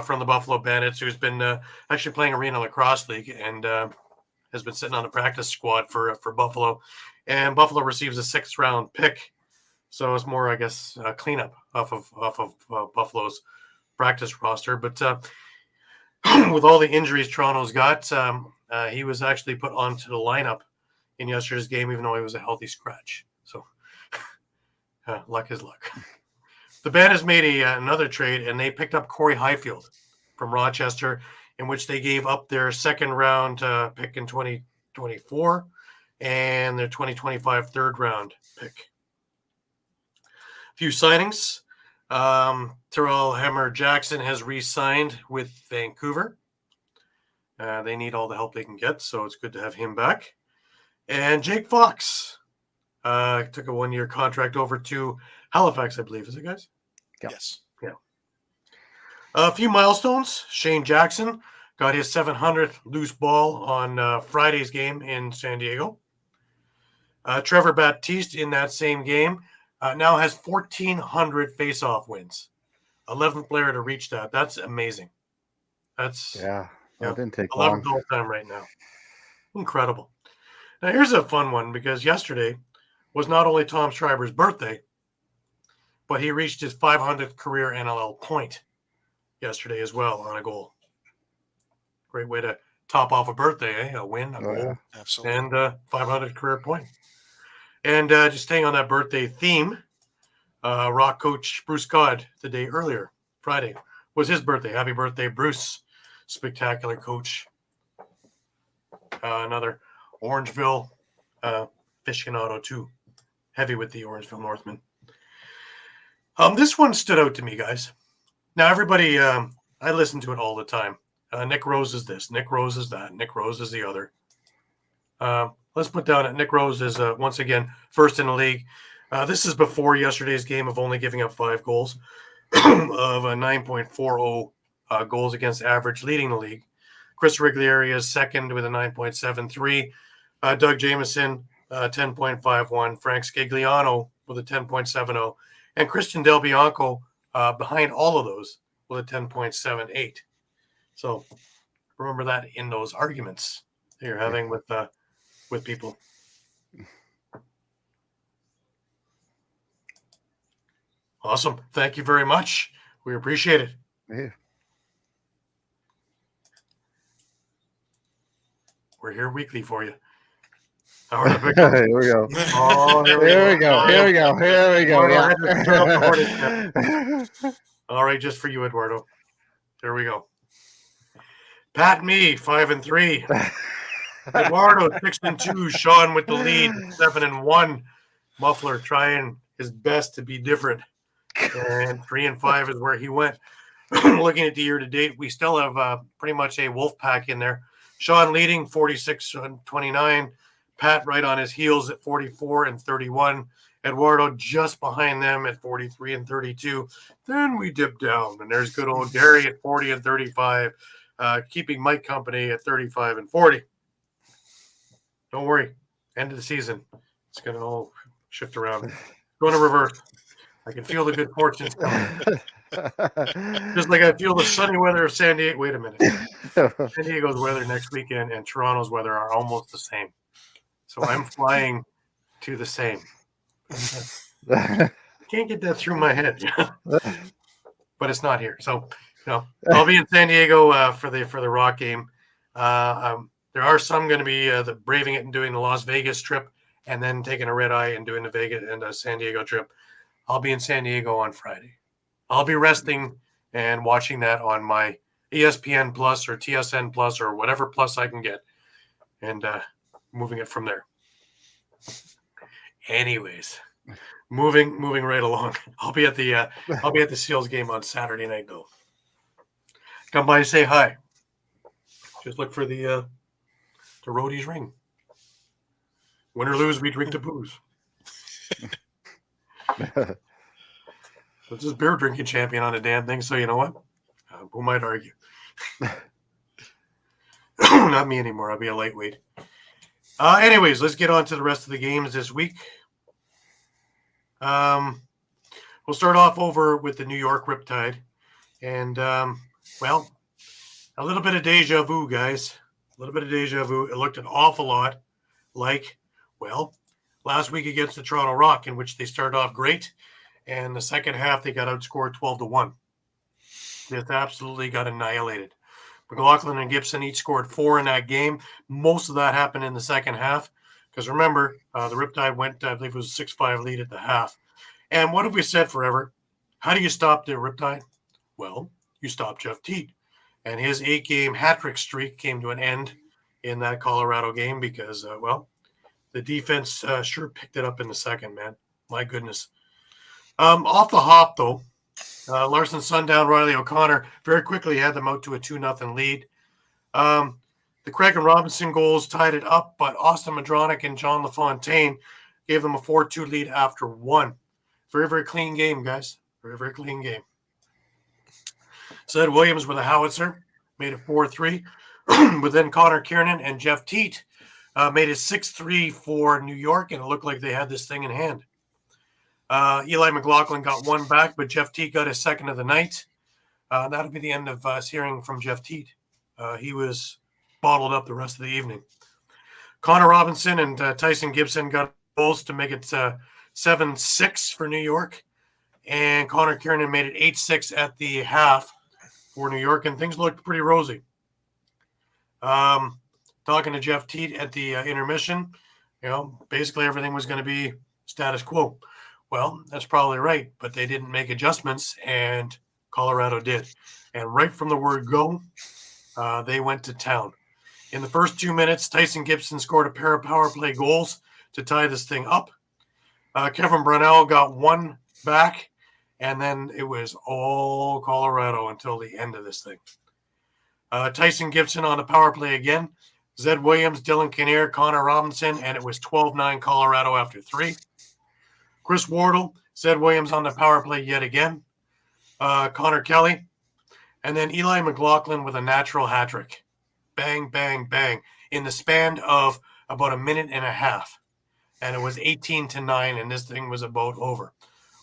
from the Buffalo Bandits, who's been actually playing Arena Lacrosse League and has been sitting on the practice squad for Buffalo. And Buffalo receives a 6th-round pick, so it's more, I guess, a cleanup off of Buffalo's practice roster. But with all the injuries Toronto's got, he was actually put onto the lineup in yesterday's game, even though he was a healthy scratch. So luck is luck. The Bandits made another trade, and they picked up Corey Highfield from Rochester, in which they gave up their 2nd-round pick in 2024 and their 2025 third-round pick. A few signings. Terrell Hammer-Jackson has re-signed with Vancouver. They need all the help they can get, so it's good to have him back. And Jake Fox took a one-year contract over to Halifax, I believe. Is it, guys? Yes. Yeah. A few milestones. Shane Jackson got his 700th loose ball on Friday's game in San Diego. Trevor Baptiste in that same game now has 1,400 face-off wins. 11th player to reach that. That's amazing. That's That didn't take 11th long. all time right now. Incredible. Now here's a fun one because yesterday was not only Tom Schreiber's birthday, but he reached his 500th career NLL point yesterday as well on a goal. Great way to top off a birthday, eh? A win, a goal, Yeah. Absolutely. and 500th career point. And just staying on that birthday theme, Rock coach Bruce Codd the day earlier, Friday, was his birthday. Happy birthday, Bruce. Spectacular coach. Another Orangeville aficionado too. Heavy with the Orangeville Northmen. This one stood out to me, guys. Now, everybody, I listen to it all the time. Nick Rose is this. Nick Rose is that. Nick Rose is the other. Let's put down that Nick Rose is, once again, first in the league. This is before yesterday's game of only giving up 5 goals of a 9.40 goals against average, leading the league. Chris Riglieri is second with a 9.73. Doug Jamieson, 10.51. Frank Scagliano with a 10.70. And Christian Del Bianco behind all of those with a 10.78. So remember that in those arguments that you're having with people. Awesome. Thank you very much. We appreciate it. Yeah. We're here weekly for you. Here we go. Oh, Here we go. Here we go. Here we go. Eduardo had to turn up the hornet. All right, just for you, Eduardo. There we go. Pat me, 5-3. Eduardo, 6-2. Shawn with the lead, 7-1. Muffler trying his best to be different. And 3-5 is where he went. Looking at the year to date, we still have pretty much a wolf pack in there. Shawn leading 46-29. Pat right on his heels at 44-31. Eduardo just behind them at 43-32. Then we dip down, and there's good old Gary at 40-35, keeping Mike company at 35-40. Don't worry, end of the season, it's going to all shift around. Going to reverse. I can feel the good fortunes coming. Just like I feel the sunny weather of San Diego. Wait a minute. San Diego's weather next weekend and Toronto's weather are almost the same. So I'm flying to the same. Can't get that through my head. But it's not here. So, I'll be in San Diego for the Rock game. There are some going to be the braving it and doing the Las Vegas trip and then taking a red eye and doing the Vegas and the San Diego trip. I'll be in San Diego on Friday. I'll be resting and watching that on my ESPN Plus or TSN Plus or whatever plus I can get, and moving it from there. Anyways, moving right along. I'll be at the Seals game on Saturday night though. Come by and say hi. Just look for the roadie's ring. Win or lose, we drink the booze. This is beer drinking champion on a damn thing, so you know what? Who might argue? Not me anymore. I'll be a lightweight. Anyways, let's get on to the rest of the games this week. We'll start off over with the New York Riptide. And, a little bit of deja vu, guys. A little bit of deja vu. It looked an awful lot like, last week against the Toronto Rock, in which they started off great. And the second half, they got outscored 12-1. Just absolutely got annihilated. McLaughlin and Gibson each scored 4 in that game. Most of that happened in the second half. Because remember, the Riptide went, I believe it was a 6-5 lead at the half. And what have we said forever? How do you stop the Riptide? Well, you stop Jeff Teat. And his 8-game hat-trick streak came to an end in that Colorado game because, The defense sure picked it up in the second, man. My goodness. Off the hop, though, Larson Sundown, Riley O'Connor very quickly had them out to a 2-0 lead. The Craig and Robinson goals tied it up, but Austin Madronic and John LaFontaine gave them a 4-2 lead after one. Very, very clean game, guys. Very, very clean game. Zed Williams with a howitzer made it 4-3. But then Connor Kiernan and Jeff Teat made it 6-3 for New York, and it looked like they had this thing in hand. Eli McLaughlin got one back, but Jeff Teat got his second of the night. That'll be the end of us hearing from Jeff Teat. He was bottled up the rest of the evening. Connor Robinson and Tyson Gibson got goals to make it 7-6 for New York. And Connor Kiernan made it 8-6 at the half for New York, and things looked pretty rosy. Talking to Jeff Teat at the intermission, basically everything was going to be status quo. Well, that's probably right, but they didn't make adjustments, and Colorado did. And right from the word go, they went to town. In the first 2 minutes, Tyson Gibson scored a pair of power play goals to tie this thing up. Kevin Brunell got one back, and then it was all Colorado until the end of this thing. Tyson Gibson on the power play again. Zed Williams, Dylan Kinnear, Connor Robinson, and it was 12-9 Colorado after 3. Chris Wardle, Zed Williams on the power play yet again. Connor Kelly, and then Eli McLaughlin with a natural hat trick. Bang, bang, bang, in the span of about a minute and a half. And it was 18-9, and this thing was about over.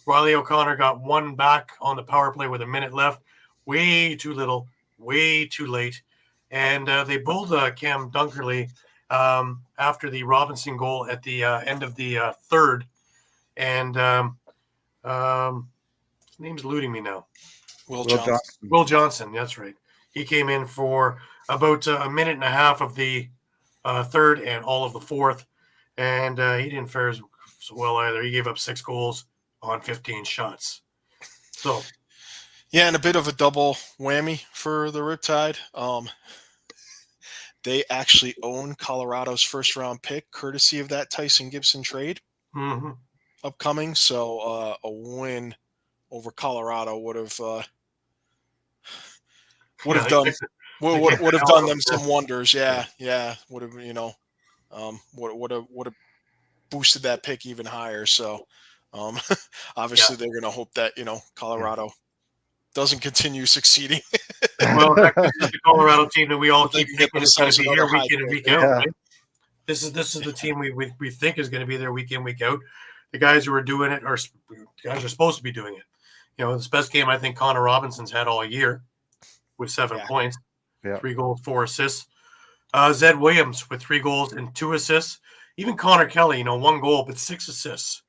Riley O'Connor got one back on the power play with a minute left. Way too little, way too late. And they pulled Cam Dunkerley after the Robinson goal at the end of the third. And his name's eluding me now. Will Johnson. Will Johnson, that's right. He came in for about a minute and a half of the third and all of the fourth. And he didn't fare so well either. He gave up 6 goals on 15 shots. So, yeah, and a bit of a double whammy for the Riptide. They actually own Colorado's first-round pick, courtesy of that Tyson Gibson trade upcoming. So a win over Colorado would have done them some wonders. Yeah, would have would have boosted that pick even higher. So obviously they're going to hope that Colorado doesn't continue succeeding. Well, this is the Colorado team that we all keep thinking is going to be here week in and week out. Right? This is the team we think is going to be there week in, week out. The guys who are doing it are supposed to be doing it. It's the best game I think Connor Robinson's had all year with 7 points, 3 goals, 4 assists. Zed Williams with 3 goals and 2 assists. Even Connor Kelly, 1 goal but 6 assists.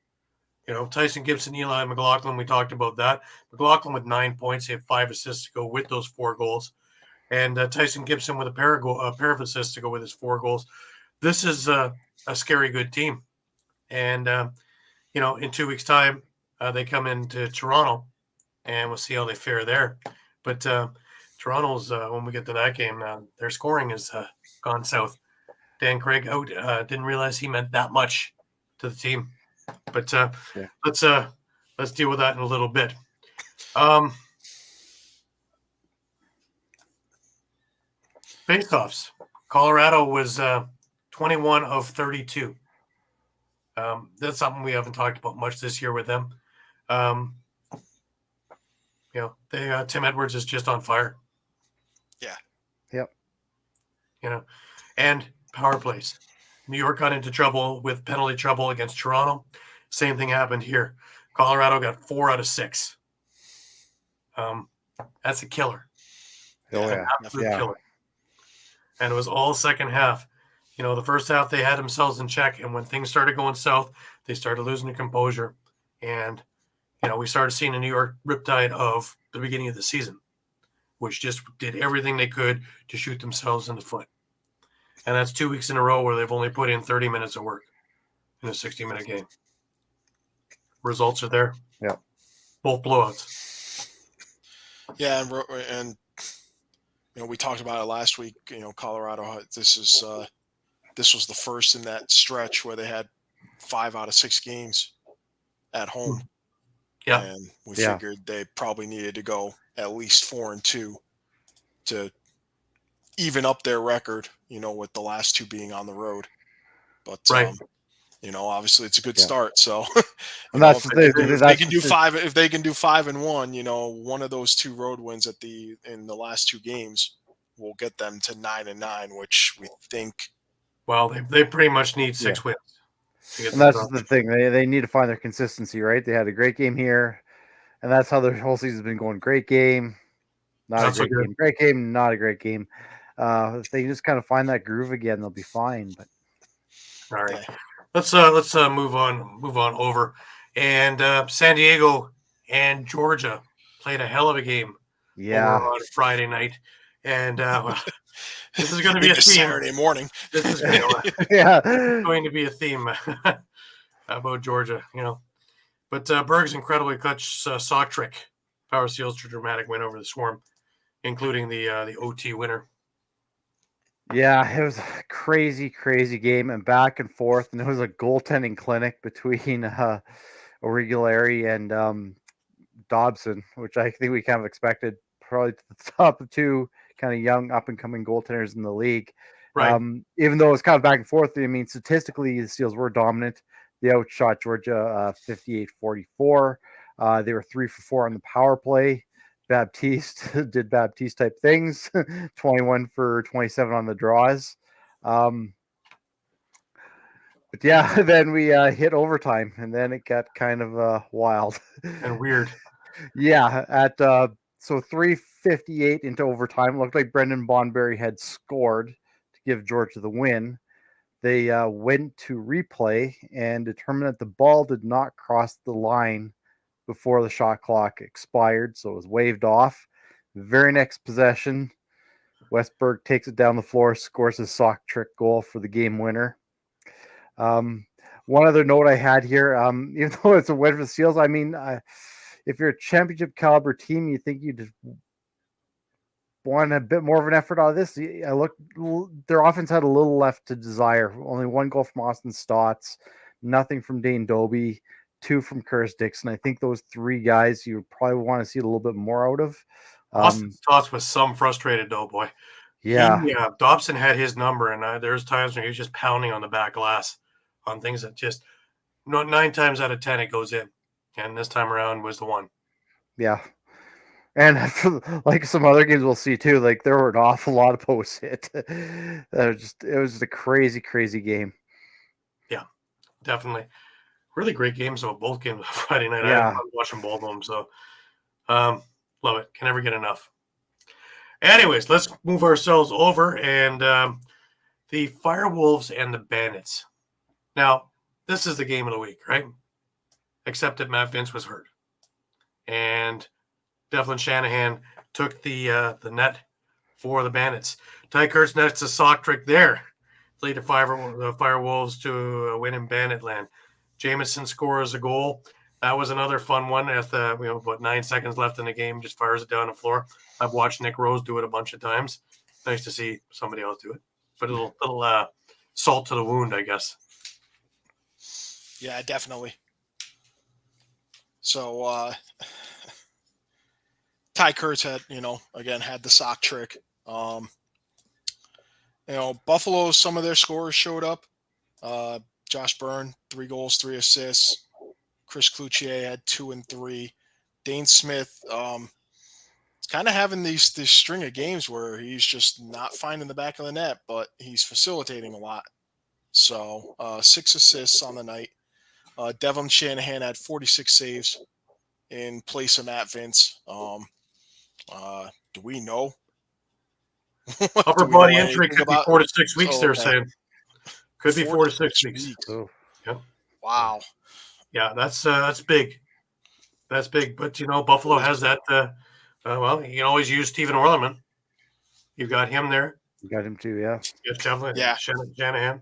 Tyson Gibson, Eli McLaughlin, we talked about that. McLaughlin with 9 points, he had 5 assists to go with those 4 goals. And Tyson Gibson with a pair of assists to go with his 4 goals. This is a scary good team. And, in 2 weeks' time, they come into Toronto, and we'll see how they fare there. But Toronto's, when we get to that game, their scoring has gone south. Dan Craig out, didn't realize he meant that much to the team. But let's deal with that in a little bit. Faceoffs. Colorado was 21 of 32. That's something we haven't talked about much this year with them. Tim Edwards is just on fire. Yeah. Yep. And power plays. New York got into trouble with penalty trouble against Toronto. Same thing happened here. Colorado got 4 out of 6. That's a killer. An absolute killer. And it was all second half. The first half they had themselves in check, and when things started going south, they started losing their composure. And, we started seeing a New York Riptide of the beginning of the season, which just did everything they could to shoot themselves in the foot. And that's 2 weeks in a row where they've only put in 30 minutes of work in a 60-minute game. Results are there. Yeah. Both blowouts. Yeah, and we talked about it last week. Colorado. This this was the first in that stretch where they had 5 out of 6 games at home. Yeah. And we figured they probably needed to go at least 4-2 to even up their record, with the last 2 being on the road. But, obviously it's a good start. So, if they can do 5-1, one of those 2 road wins in the last 2 games will get them to 9-9, which we think. Well, they pretty much need 6 wins. And that's the thing. They need to find their consistency, right? They had a great game here, and that's how their whole season's been going. Great game, not a great game. Great game, not a great game. If they just kind of find that groove again, they'll be fine. But all right, let's move on over. And San Diego and Georgia played a hell of a game. Over on Friday night, and this is going to be a theme. Saturday morning. This is going to be a theme about Georgia, But Berg's incredibly clutch sock trick power seals to dramatic win over the Swarm, including the OT winner. Yeah, it was a crazy, crazy game and back and forth, and it was a goaltending clinic between O'Reilly and Dobson, which I think we kind of expected. Probably the top of 2 kind of young up-and-coming goaltenders in the league. Right. Even though it's kind of back and forth, I mean, statistically, the Seals were dominant. They outshot Georgia 58-44. They were 3 for 4 on the power play. Baptiste did Baptiste-type things, 21 for 27 on the draws. But yeah, then we hit overtime, and then it got kind of wild. And weird. Yeah, at so 3:58 into overtime, it looked like Brendan Bonberry had scored to give Georgia the win. They went to replay and determined that the ball did not cross the line before the shot clock expired, so it was waved off. The very next possession, Westberg takes it down the floor, scores his sock trick goal for the game winner. One other note I had here, even though it's a win for the Seals, I mean, if you're a championship caliber team, you think you'd want a bit more of an effort out of this. I looked, their offense had a little left to desire. Only 1 goal from Austin Stotts, nothing from Dane Doby, 2 from Curtis Dixon. I think those 3 guys you would probably want to see a little bit more out of. Austin Stotts was some frustrated, though, boy. Yeah. Dobson had his number, and there's times when he was just pounding on the back glass on things that just 9 times out of 10 it goes in. And this time around was the one. Yeah. And like some other games we'll see too, like there were an awful lot of post hit. It was just a crazy, crazy game. Yeah, definitely. Really great games though, both games Friday night. Yeah. I was watching both of them, so love it. Can never get enough. Anyways, let's move ourselves over and the Firewolves and the Bandits. Now, this is the game of the week, right? Except that Matt Vince was hurt. And Declan Shanahan took the net for the Bandits. Ty Kurtz nets a sock trick there. Lead the Firewolves to a win in Bandit land. Jameson scores a goal. That was another fun one. At about 9 seconds left in the game, just fires it down the floor. I've watched Nick Rose do it a bunch of times. Nice to see somebody else do it. But a little salt to the wound, I guess. Yeah, definitely. So Ty Kurtz had, had the sock trick. Buffalo, some of their scorers showed up. Josh Byrne, 3 goals, 3 assists. Chris Cloutier had 2 and 3. Dhane Smith, is kind of having this string of games where he's just not finding the back of the net, but he's facilitating a lot. So 6 assists on the night. Devin Shanahan had 46 saves in place of Matt Vince. Do we know? Upper body injury could be 4 to 6 weeks, they're saying. Could be 4 to 6 weeks. Oh. Yep. Wow. Yeah, that's big. That's big. But, Buffalo has that. You can always use Stephen Orleman. You've got him there. You got him too, yeah. Yeah. Shanahan.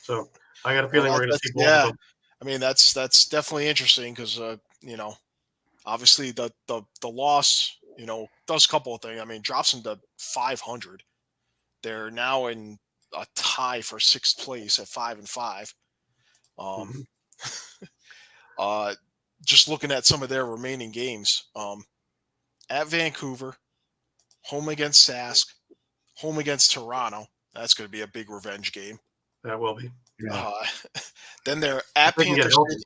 So I got a feeling we're going to see both of them. I mean, that's definitely interesting because, obviously the loss, does a couple of things. I mean, drops them to 500. They're now in a tie for 6th place at 5-5. Just looking at some of their remaining games, at Vancouver, home against Sask, home against Toronto. That's going to be a big revenge game. That will be. Yeah. Then they're at They can get Panther healthy. City.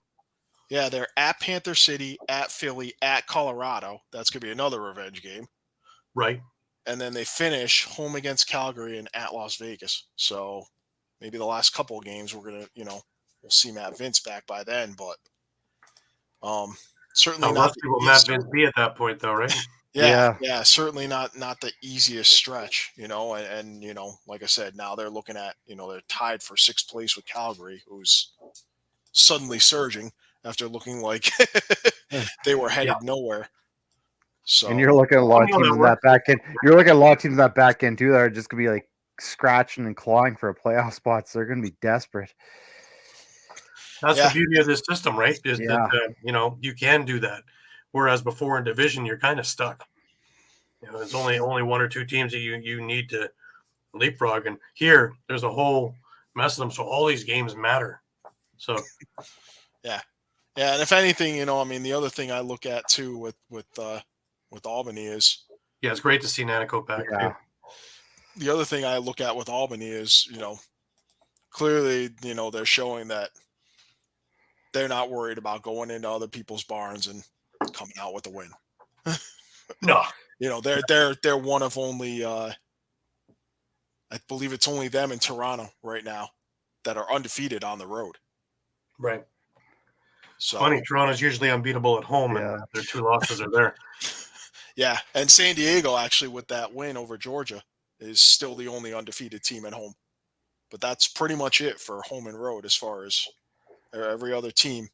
Yeah, they're at Panther City, at Philly, at Colorado. That's going to be another revenge game. Right. And then they finish home against Calgary and at Las Vegas. So maybe the last couple of games we're going to, we'll see Matt Vince back by then. But certainly How not. rusty will Matt Vince be at that point, though, right? Yeah, certainly not the easiest stretch, and like I said, now they're looking at, they're tied for 6th place with Calgary, who's suddenly surging after looking like they were headed nowhere. So, and you're looking at a lot of teams in that back end. You're looking at a lot of teams in that back end too that are just gonna be like scratching and clawing for a playoff spot. So they're gonna be desperate. That's the beauty of this system, right? Is that you can do that. Whereas before in division, you're kind of stuck. There's only 1 or 2 teams that you need to leapfrog, and here there's a whole mess of them. So all these games matter. So yeah, and if anything, the other thing I look at too with Albany is it's great to see Nanticoke back. Yeah. The other thing I look at with Albany is clearly they're showing that they're not worried about going into other people's barns and coming out with a win. No. They're one of only I believe it's only them in Toronto right now that are undefeated on the road. Right. So funny, Toronto's usually unbeatable at home, and their 2 losses are there. Yeah, and San Diego actually with that win over Georgia is still the only undefeated team at home. But that's pretty much it for home and road as far as every other team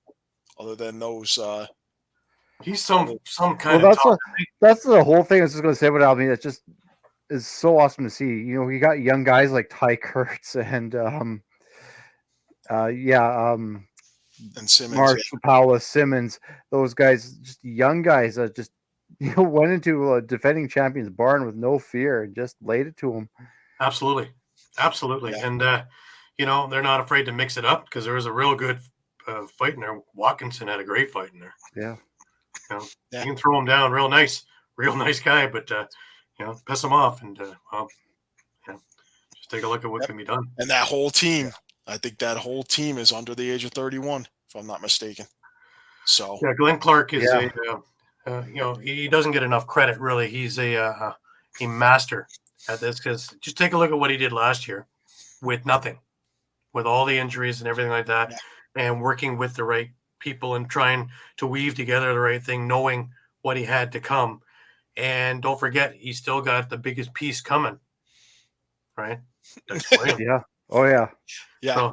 other than those he's some kind of that's the whole thing I was just going to say about Albany. That just is so awesome to see. You got young guys like Ty Kurtz and and Simmons, Marshall Powell, Simmons, those guys, just young guys that just went into a defending champions barn with no fear and just laid it to them. Absolutely. Yeah. And they're not afraid to mix it up because there was a real good fight in there. Watkinson had a great fight in there. Yeah. You can throw him down real nice guy, but piss him off and just take a look at what can be done. And that whole team, I think that whole team is under the age of 31, if I'm not mistaken. So Glenn Clark is he doesn't get enough credit really. He's a master at this because just take a look at what he did last year with nothing, with all the injuries and everything like that, and working with the right people and trying to weave together the right thing, knowing what he had to come. And don't forget, he's still got the biggest piece coming, right? Yeah. Oh, yeah. Yeah. So,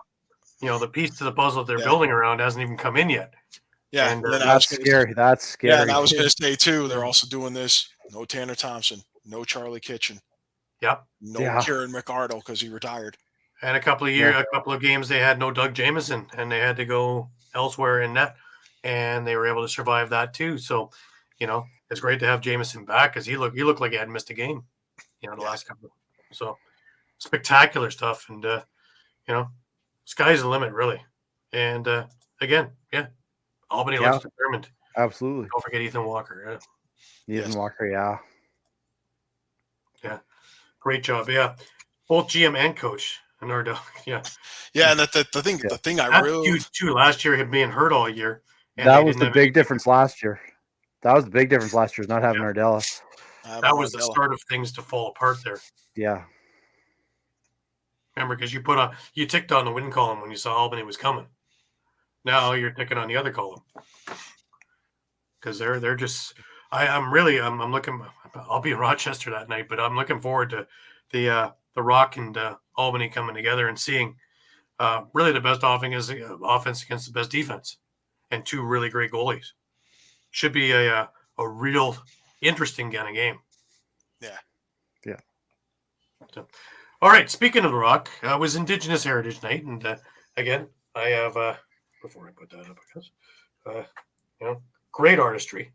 the piece to the puzzle they're building around hasn't even come in yet. Yeah. And, that's scary. That's scary. Yeah, and I was going to say, too, they're also doing this. No Tanner Thompson. No Charlie Kitchen. Yep. No Kieran McArdle because he retired. And a couple of games they had no Doug Jamieson, and they had to go elsewhere in net, and they were able to survive that too. So, it's great to have Jamieson back because he looked like he hadn't missed a game, the last couple. So spectacular stuff, and sky's the limit really. And again, Albany looks determined. Absolutely. Don't forget Ethan Walker. Ethan Walker, yeah. Great job. Yeah, both GM and coach. And and the thing I really huge too last year, him being hurt all year. That was the big difference last year. That was the big difference last year, is not having Ardella. That was the start of things to fall apart there. Yeah. Remember, because you ticked on the win column when you saw Albany was coming. Now you're ticking on the other column because they're just. I'm looking. I'll be in Rochester that night, but I'm looking forward to the Rock and Albany coming together and seeing really the best offense against the best defense and 2 really great goalies. Should be a real interesting kind of game. Yeah. So, all right. Speaking of the Rock, it was Indigenous Heritage Night, and again, I have before I put that up, I guess, great artistry.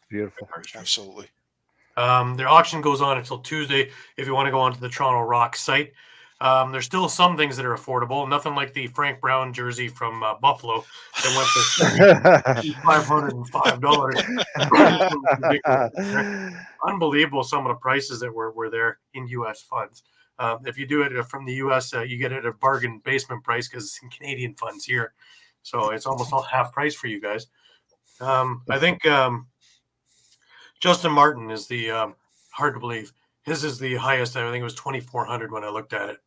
Beautiful. Absolutely. Their auction goes on until Tuesday. If you want to go onto the Toronto Rock site, There's still some things that are affordable. Nothing like the Frank Brown jersey from Buffalo that went for $505. Unbelievable some of the prices that were there in U.S. funds. If you do it from the U.S., you get it at a bargain basement price because it's in Canadian funds here. So it's almost all half price for you guys. I think Justin Martin is the hard to believe. His is the highest. I think it was 2,400 when I looked at it.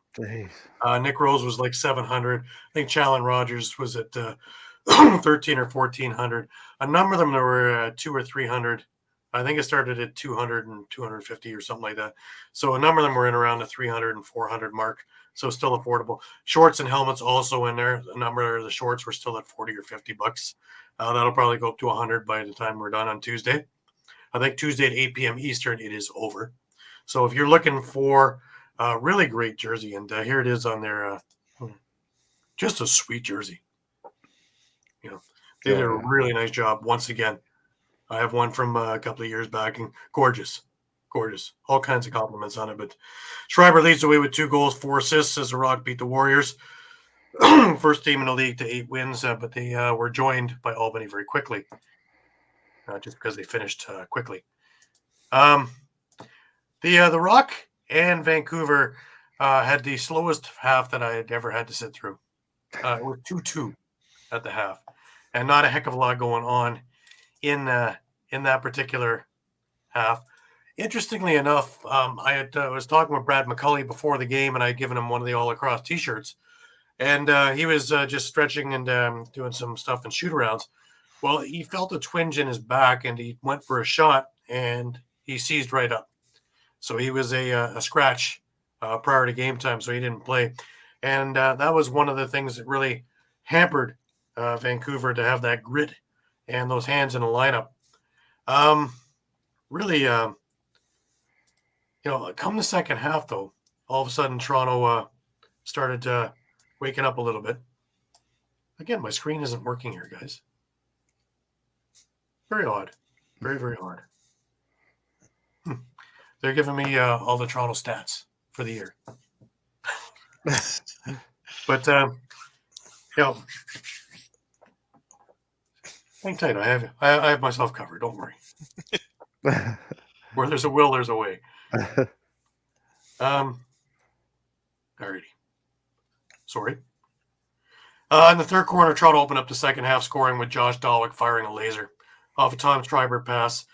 Nick Rose was like 700. I think Challen Rogers was at 13 or 1,400. A number of them there were 200 or 300. I think it started at 200 and 250 or something like that. So a number of them were in around the 300 and 400 mark. So still affordable. Shorts and helmets also in there. A number of the shorts were still at 40 or 50 bucks. That'll probably go up to 100 by the time we're done on Tuesday. I think Tuesday at 8 p.m. Eastern, it is over. So if you're looking for a really great jersey, and here it is on there, just a sweet jersey. You know, they did a really nice job once again. I have one from a couple of years back, and gorgeous. All kinds of compliments on it. But Schreiber leads the way with 2 goals, 4 assists as the Rock beat the Warriors. First team in the league to 8 wins, but they were joined by Albany very quickly, just because they finished quickly. The Rock and Vancouver had the slowest half that I had ever had to sit through. It was 2-2 at the half, and not a heck of a lot going on in that particular half. Interestingly enough, I was talking with Brad McCulley before the game, and I had given him one of the All Lacrosse T-shirts, and he was just stretching and doing some stuff in shoot-arounds. Well, he felt a twinge in his back, and he went for a shot, and he seized right up. So he was a scratch prior to game time, so he didn't play. And that was one of the things that really hampered Vancouver to have that grit and those hands in the lineup. Really, come the second half, though, all of a sudden Toronto started waking up a little bit. Again, my screen isn't working here, guys. Very odd. Very, very odd. They're giving me all the Toronto stats for the year. But, hang tight. I have myself covered. Don't worry. Where there's a will, there's a way. Alrighty. Sorry. In the third quarter, Toronto opened up the second half, scoring with Josh Dalwick firing a laser off a Tom Schreiber pass.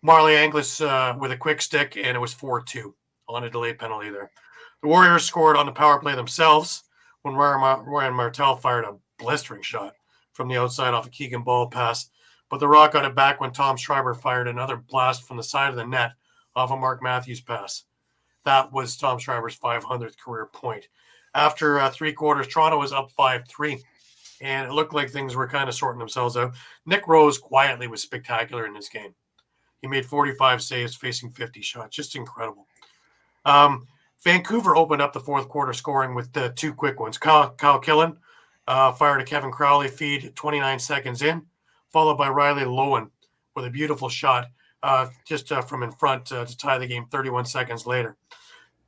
Marley Anglis with a quick stick, and it was 4-2 on a delayed penalty there. The Warriors scored on the power play themselves when Ryan Martel fired a blistering shot from the outside off a Keegan Ball pass. But the Rock got it back when Tom Schreiber fired another blast from the side of the net off a Mark Matthews pass. That was Tom Schreiber's 500th career point. After 3 quarters, Toronto was up 5-3, and it looked like things were kind of sorting themselves out. Nick Rose quietly was spectacular in this game. He made 45 saves facing 50 shots. Just incredible. Vancouver opened up the fourth quarter scoring with 2 quick ones. Kyle Killen fired a Kevin Crowley feed 29 seconds in, followed by Riley Lowen with a beautiful shot just from in front to tie the game 31 seconds later.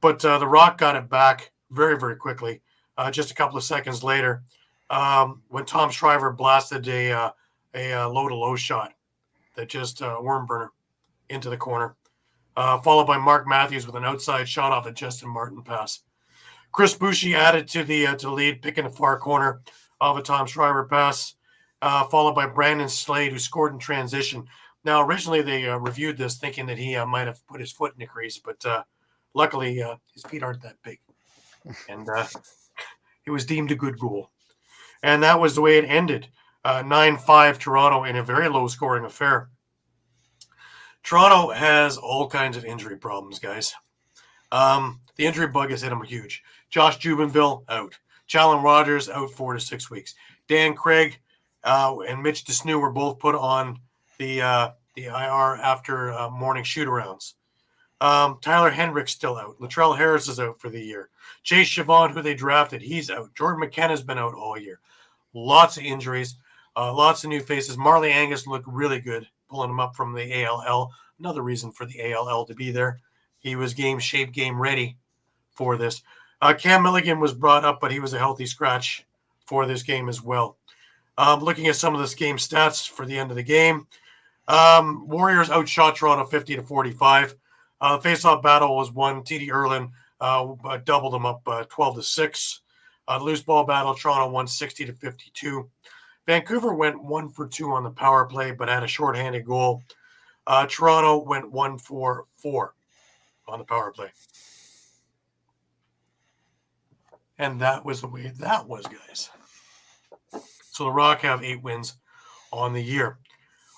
But the Rock got it back very, very quickly, just a couple of seconds later, when Tom Schreiber blasted a low-to-low shot that just worm burner into the corner, followed by Mark Matthews with an outside shot off a Justin Martin pass. Chris Boucher added to the lead, picking the far corner of a Tom Schreiber pass, followed by Brandon Slade, who scored in transition. Now, originally they reviewed this thinking that he might have put his foot in the crease, but luckily his feet aren't that big. And it was deemed a good goal. And that was the way it ended. 9-5 Toronto in a very low-scoring affair. Toronto has all kinds of injury problems, guys. The injury bug has hit them huge. Josh Jubenville, out. Challen Rogers, out 4 to 6 weeks. Dan Craig and Mitch DeSnew were both put on the IR after morning shoot-arounds. Tyler Hendricks still out. Latrell Harris is out for the year. Chase Chavon, who they drafted, he's out. Jordan McKenna's been out all year. Lots of injuries, lots of new faces. Marley Angus looked really good, pulling him up from the ALL. Another reason for the ALL to be there. He was game shape, game ready for this. Cam Milligan was brought up, but he was a healthy scratch for this game as well. Looking at some of this game stats for the end of the game, Warriors outshot Toronto 50-45. The face-off battle was won. TD Erlin doubled them up 12-6. Loose ball battle, Toronto won 60-52. Vancouver went 1 for 2 on the power play, but had a shorthanded goal. Toronto went 1 for 4 on the power play. And that was the way that was, guys. So the Rock have 8 wins on the year.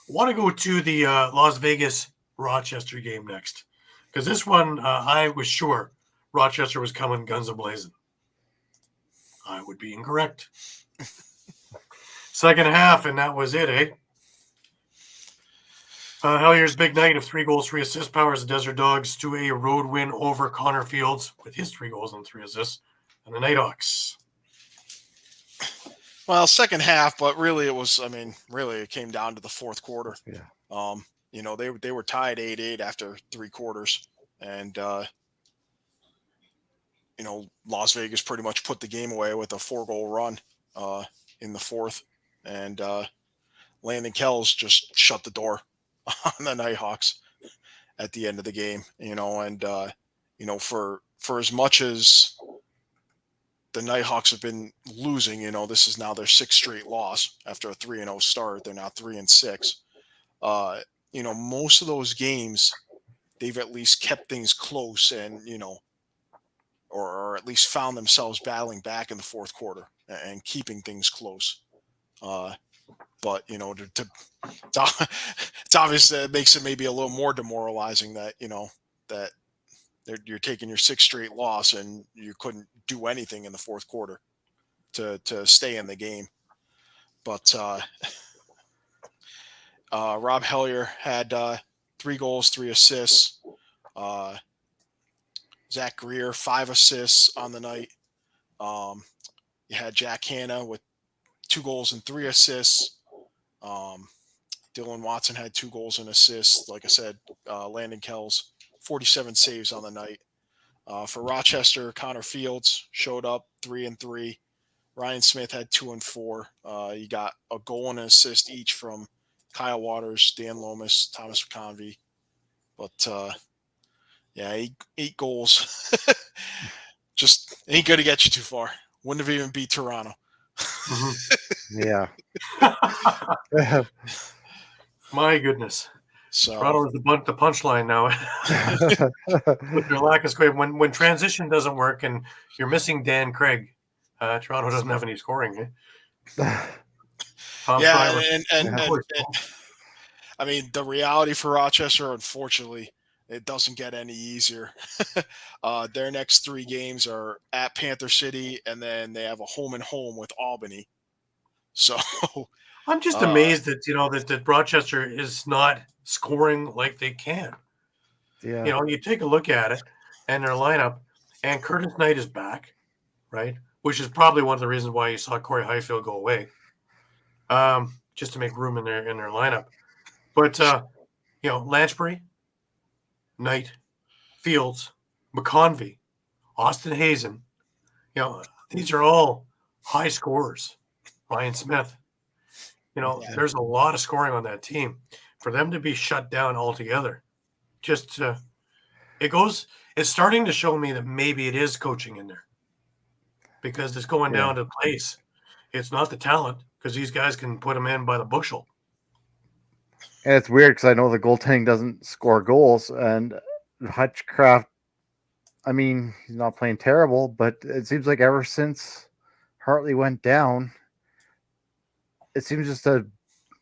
I want to go to the Las Vegas-Rochester game next. Because this one, I was sure Rochester was coming guns a-blazing. I would be incorrect. Second half, and that was it, eh? Hellier's big night of 3 goals, 3 assists powers the Desert Dogs to a road win over Connor Fields with his 3 goals and 3 assists and the Nighthawks. Well, second half, but really it came down to the fourth quarter. Yeah. They were tied 8-8 after 3 quarters, and Las Vegas pretty much put the game away with a 4-goal run in the fourth, and Landon Kells just shut the door on the Nighthawks at the end of the game. For as much as the Nighthawks have been losing, this is now their 6th straight loss after a 3-0 start. They're now 3-6. Most of those games, they've at least kept things close and, or at least found themselves battling back in the fourth quarter and keeping things close. But, it's obvious that it makes it maybe a little more demoralizing that, that you're taking your 6th straight loss and you couldn't do anything in the fourth quarter to stay in the game. But Rob Hellier had 3 goals, 3 assists. Zach Greer, 5 assists on the night. You had Jack Hanna with 2 goals and 3 assists. Dylan Watson had 2 goals and assists. Like I said, Landon Kells, 47 saves on the night. For Rochester, Connor Fields showed up 3 and 3. Ryan Smith had 2 and 4. You got a goal and an assist each from Kyle Waters, Dan Lomas, Thomas McConvey. But 8 goals just ain't going to get you too far. Wouldn't have even beat Toronto. Yeah. My goodness. So Toronto is the punchline now. With their lack of scoring. When transition doesn't work and you're missing Dan Craig, Toronto doesn't have any scoring. Tom Schreiber. And I mean, the reality for Rochester, unfortunately, it doesn't get any easier. Their next 3 games are at Panther City, and then they have a home and home with Albany. So I'm just amazed that that Rochester is not scoring like they can. Yeah. You take a look at it and their lineup, and Curtis Knight is back, right? Which is probably one of the reasons why you saw Corey Highfield go away, just to make room in their lineup. But Lanchbury, Knight, Fields, McConvey, Austin Hazen, these are all high scorers. Ryan Smith, there's a lot of scoring on that team. For them to be shut down altogether, just it's starting to show me that maybe it is coaching in there, because it's going down to place. It's not the talent, because these guys can put them in by the bushel. And it's weird because I know the goaltending doesn't score goals, and Hutchcraft, I mean, he's not playing terrible, but it seems like ever since Hartley went down, it seems just to have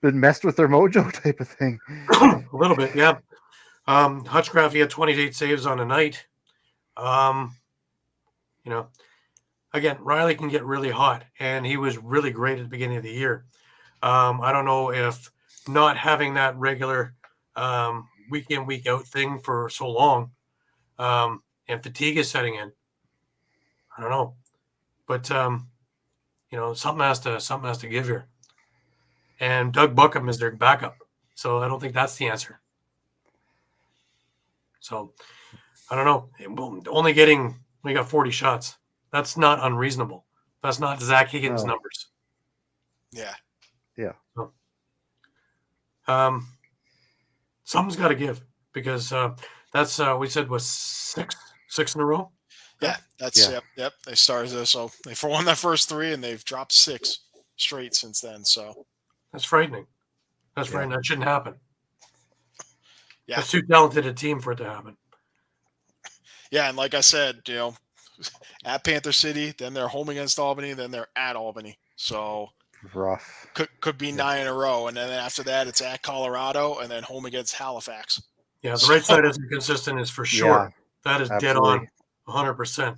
been messed with their mojo type of thing. A little bit, yeah. Hutchcraft, he had 28 saves on a night. Again, Riley can get really hot, and he was really great at the beginning of the year. I don't know if not having that regular week in, week out thing for so long, and fatigue is setting in. I don't know, but something has to give here. And Doug Buckham is their backup, so I don't think that's the answer. So I don't know. We got 40 shots. That's not unreasonable. That's not Zach Higgins No. numbers. Yeah. Something's got to give because that's we said was six in a row. Yeah, that's yep. They started so they won their first 3 and they've dropped 6 straight since then. So that's frightening. That's frightening. That shouldn't happen. Yeah, that's too talented a team for it to happen. Yeah, and like I said, at Panther City, then they're home against Albany, then they're at Albany. So rough. Could be 9 in a row, and then after that, it's at Colorado, and then home against Halifax. Yeah, the right side isn't consistent is for sure. Yeah, that is absolutely. Dead on, 100%.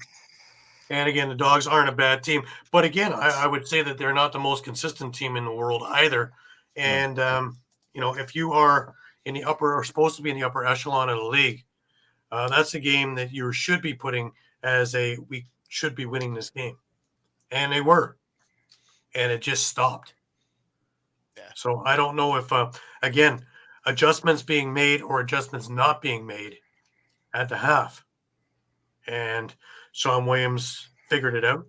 And again, the Dogs aren't a bad team, but again, I would say that they're not the most consistent team in the world either. And if you are in the upper or supposed to be in the upper echelon of the league, that's a game that you should be putting as we should be winning this game, and they were, and it just stopped. Yeah. So I don't know if again, adjustments being made or adjustments not being made at the half, and Sean Williams figured it out,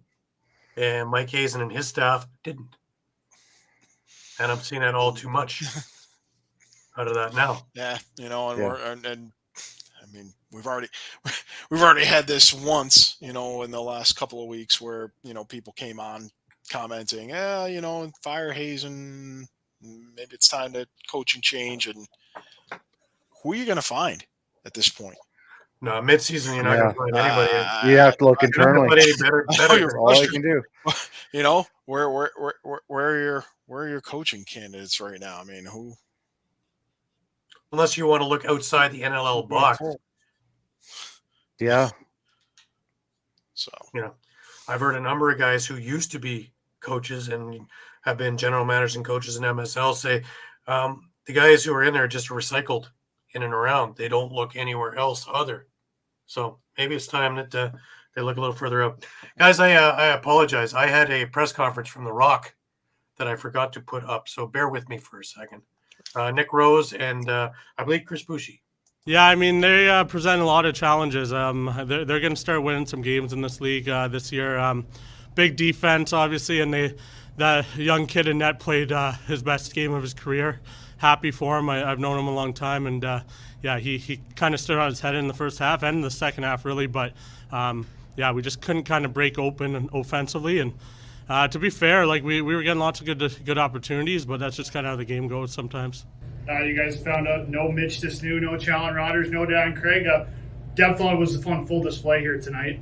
and Mike Hazen and his staff didn't, and I'm seeing that all too much out of that now. Yeah, and I mean, we've already had this once, in the last couple of weeks where, people came on commenting, fire Hazen, maybe it's time to coaching change. And who are you going to find at this point? No, midseason, you're not going to find anybody. You have to look internally. Better all you can do. Where are your coaching candidates right now? I mean, who? Unless you want to look outside the NLL box. Yeah. So, I've heard a number of guys who used to be coaches and have been general managers and coaches in MSL say the guys who are in there are just recycled in and around. They don't look anywhere else other. So maybe it's time that they look a little further up. Guys, I apologize. I had a press conference from The Rock that I forgot to put up. So bear with me for a second. Nick Rose and I believe Chris Boucher. Yeah, I mean, they present a lot of challenges. They're going to start winning some games in this league this year. Big defense, obviously, and that young kid in net played his best game of his career. Happy for him. I've known him a long time, and he kind of stood on his head in the first half and the second half, really. But we just couldn't kind of break open offensively. And to be fair, we were getting lots of good opportunities, but that's just kind of how the game goes sometimes. You guys found out no Mitch Desnu, no Challen Rodgers, no Dan Craig. Depth was on full display here tonight.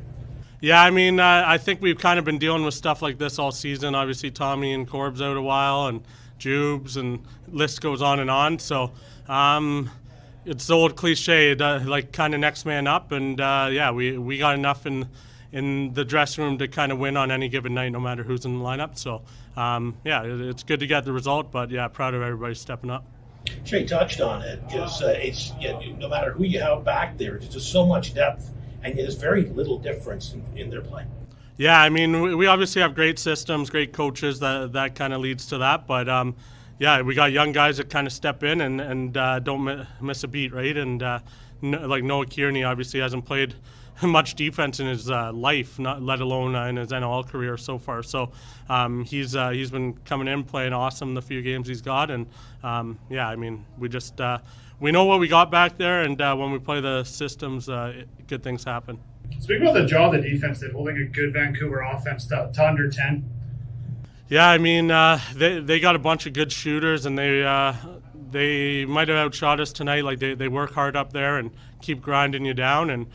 Yeah, I mean, I think we've kind of been dealing with stuff like this all season. Obviously, Tommy and Corb's out a while, and Jubes, and list goes on and on. So it's the old cliche, kind of next man up. And, we got enough in the dressing room to kind of win on any given night, no matter who's in the lineup. So, it's good to get the result, but, proud of everybody stepping up. Shay touched on it because no matter who you have back there, there's just so much depth, and there's very little difference in their play. Yeah, I mean, we obviously have great systems, great coaches. That kind of leads to that. But we got young guys that kind of step in and don't miss a beat, right? And like Noah Kearney obviously hasn't played much defense in his life, not let alone in his NLL career so far. So he's been coming in, playing awesome the few games he's got, and I mean, we just we know what we got back there, and when we play the systems, good things happen. Speaking about the job the defense did, holding a good Vancouver offense to under 10. Yeah, I mean, they got a bunch of good shooters, and they might have outshot us tonight. Like they work hard up there and keep grinding you down, and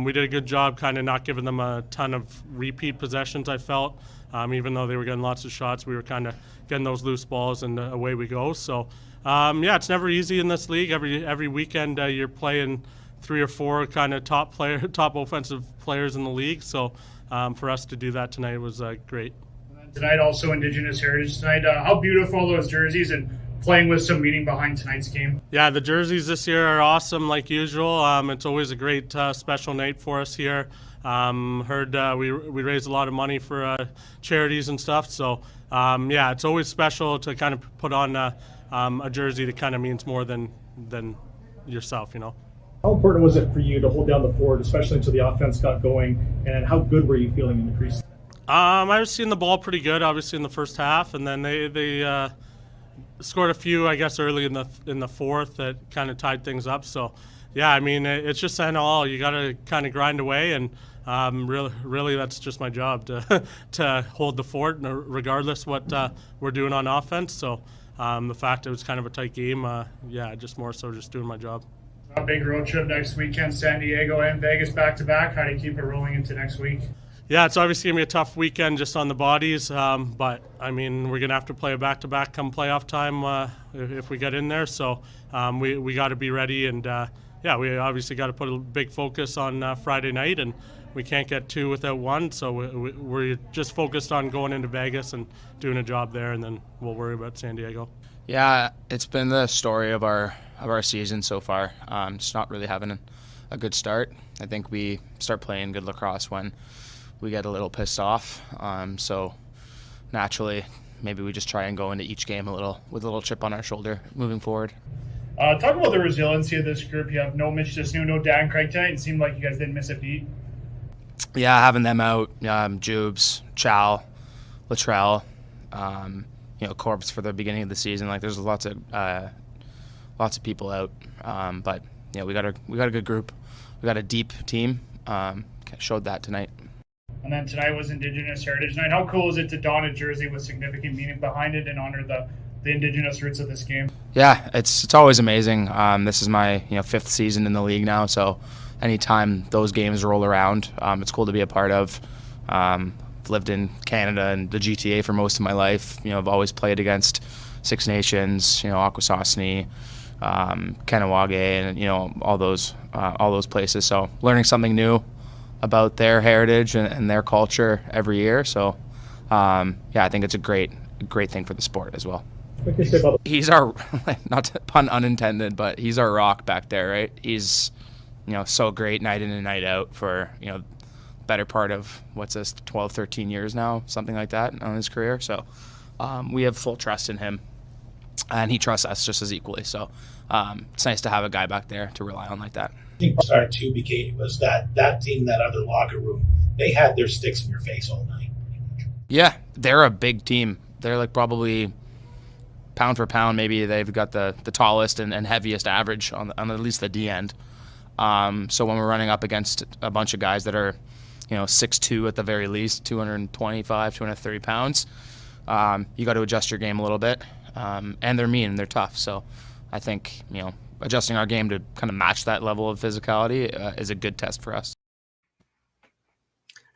we did a good job kind of not giving them a ton of repeat possessions, I felt. Even though they were getting lots of shots, we were kind of getting those loose balls, and away we go. So, it's never easy in this league. Every weekend you're playing 3 or 4 kind of top offensive players in the league. So for us to do that tonight was great. Tonight also Indigenous Heritage tonight. How beautiful are those jerseys and playing with some meaning behind tonight's game? Yeah, the jerseys this year are awesome like usual. It's always a great special night for us here. Heard we raised a lot of money for charities and stuff. So it's always special to kind of put on a jersey that kind of means more than yourself, How important was it for you to hold down the fort, especially until the offense got going? And how good were you feeling in the crease? I was seeing the ball pretty good, obviously in the first half, and then they scored a few, I guess, early in the fourth that kind of tied things up. So, yeah, I mean, it's just NLL. You got to kind of grind away, and really, that's just my job to hold the fort, regardless what we're doing on offense. So, the fact it was kind of a tight game, just more so just doing my job. A big road trip next weekend, San Diego and Vegas back-to-back. How do you keep it rolling into next week? Yeah, it's obviously going to be a tough weekend just on the bodies, but, I mean, we're going to have to play a back-to-back come playoff time if we get in there. So we got to be ready, and, we obviously got to put a big focus on Friday night, and we can't get two without one. So we're just focused on going into Vegas and doing a job there, and then we'll worry about San Diego. Yeah, it's been the story of our season so far. Just not really having a good start. I think we start playing good lacrosse when we get a little pissed off. So naturally, maybe we just try and go into each game with a little chip on our shoulder moving forward. Talk about the resiliency of this group. You have no Mitch Disnew, no Dan Craig tonight. It seemed like you guys didn't miss a beat. Yeah, having them out, Jubes, Chow, Latrell, Corbs for the beginning of the season. Like, there's lots of people out, but we got a good group. We got a deep team. Showed that tonight. And then tonight was Indigenous Heritage Night. How cool is it to don a jersey with significant meaning behind it and honor the Indigenous roots of this game? Yeah, it's always amazing. This is my fifth season in the league now, so anytime those games roll around, it's cool to be a part of. I've lived in Canada and the GTA for most of my life. I've always played against Six Nations, Akwesasne, Kanawage, and all those places. So learning something new about their heritage and their culture every year. So I think it's a great thing for the sport as well. He's our, not to pun unintended, but he's our rock back there, right? He's so great night in and night out for better part of 12, 13 years now, something like that on his career. So we have full trust in him, and he trusts us just as equally. So it's nice to have a guy back there to rely on like that. I think part two was that team, that other locker room, they had their sticks in your face all night. Yeah, they're a big team. They're like probably pound for pound, maybe they've got the tallest and heaviest average on at least the D end. So when we're running up against a bunch of guys that are 6'2" at the very least, 225, 230 pounds, you got to adjust your game a little bit. And they're mean and they're tough. So I think, adjusting our game to kind of match that level of physicality is a good test for us.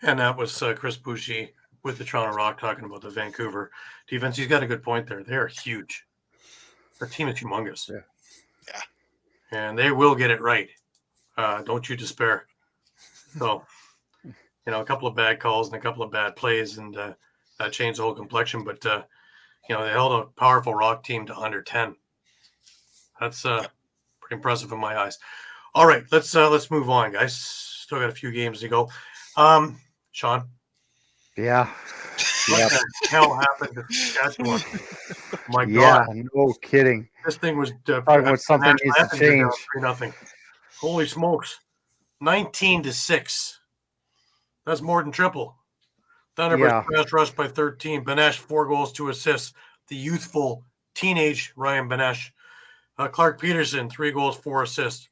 And that was Chris Boucher with the Toronto Rock talking about the Vancouver defense. He's got a good point there. They're huge. Their team is humongous. Yeah. And they will get it right. Don't you despair. So, a couple of bad calls and a couple of bad plays, and that changed the whole complexion. But, they held a powerful Rock team to under 10. That's pretty impressive in my eyes. All right, let's move on, guys. Still got a few games to go. Shawn? Yeah. What the hell happened to Saskatchewan? My God. Yeah, no kidding. This thing was talking about something needs to change. 3-0. Holy smokes. 19-6. That's more than triple. Thunderbirds fast rushed by 13. Benesh, 4 goals, 2 assists. The youthful teenage Ryan Benesh. Clark Peterson, 3 goals, 4 assists.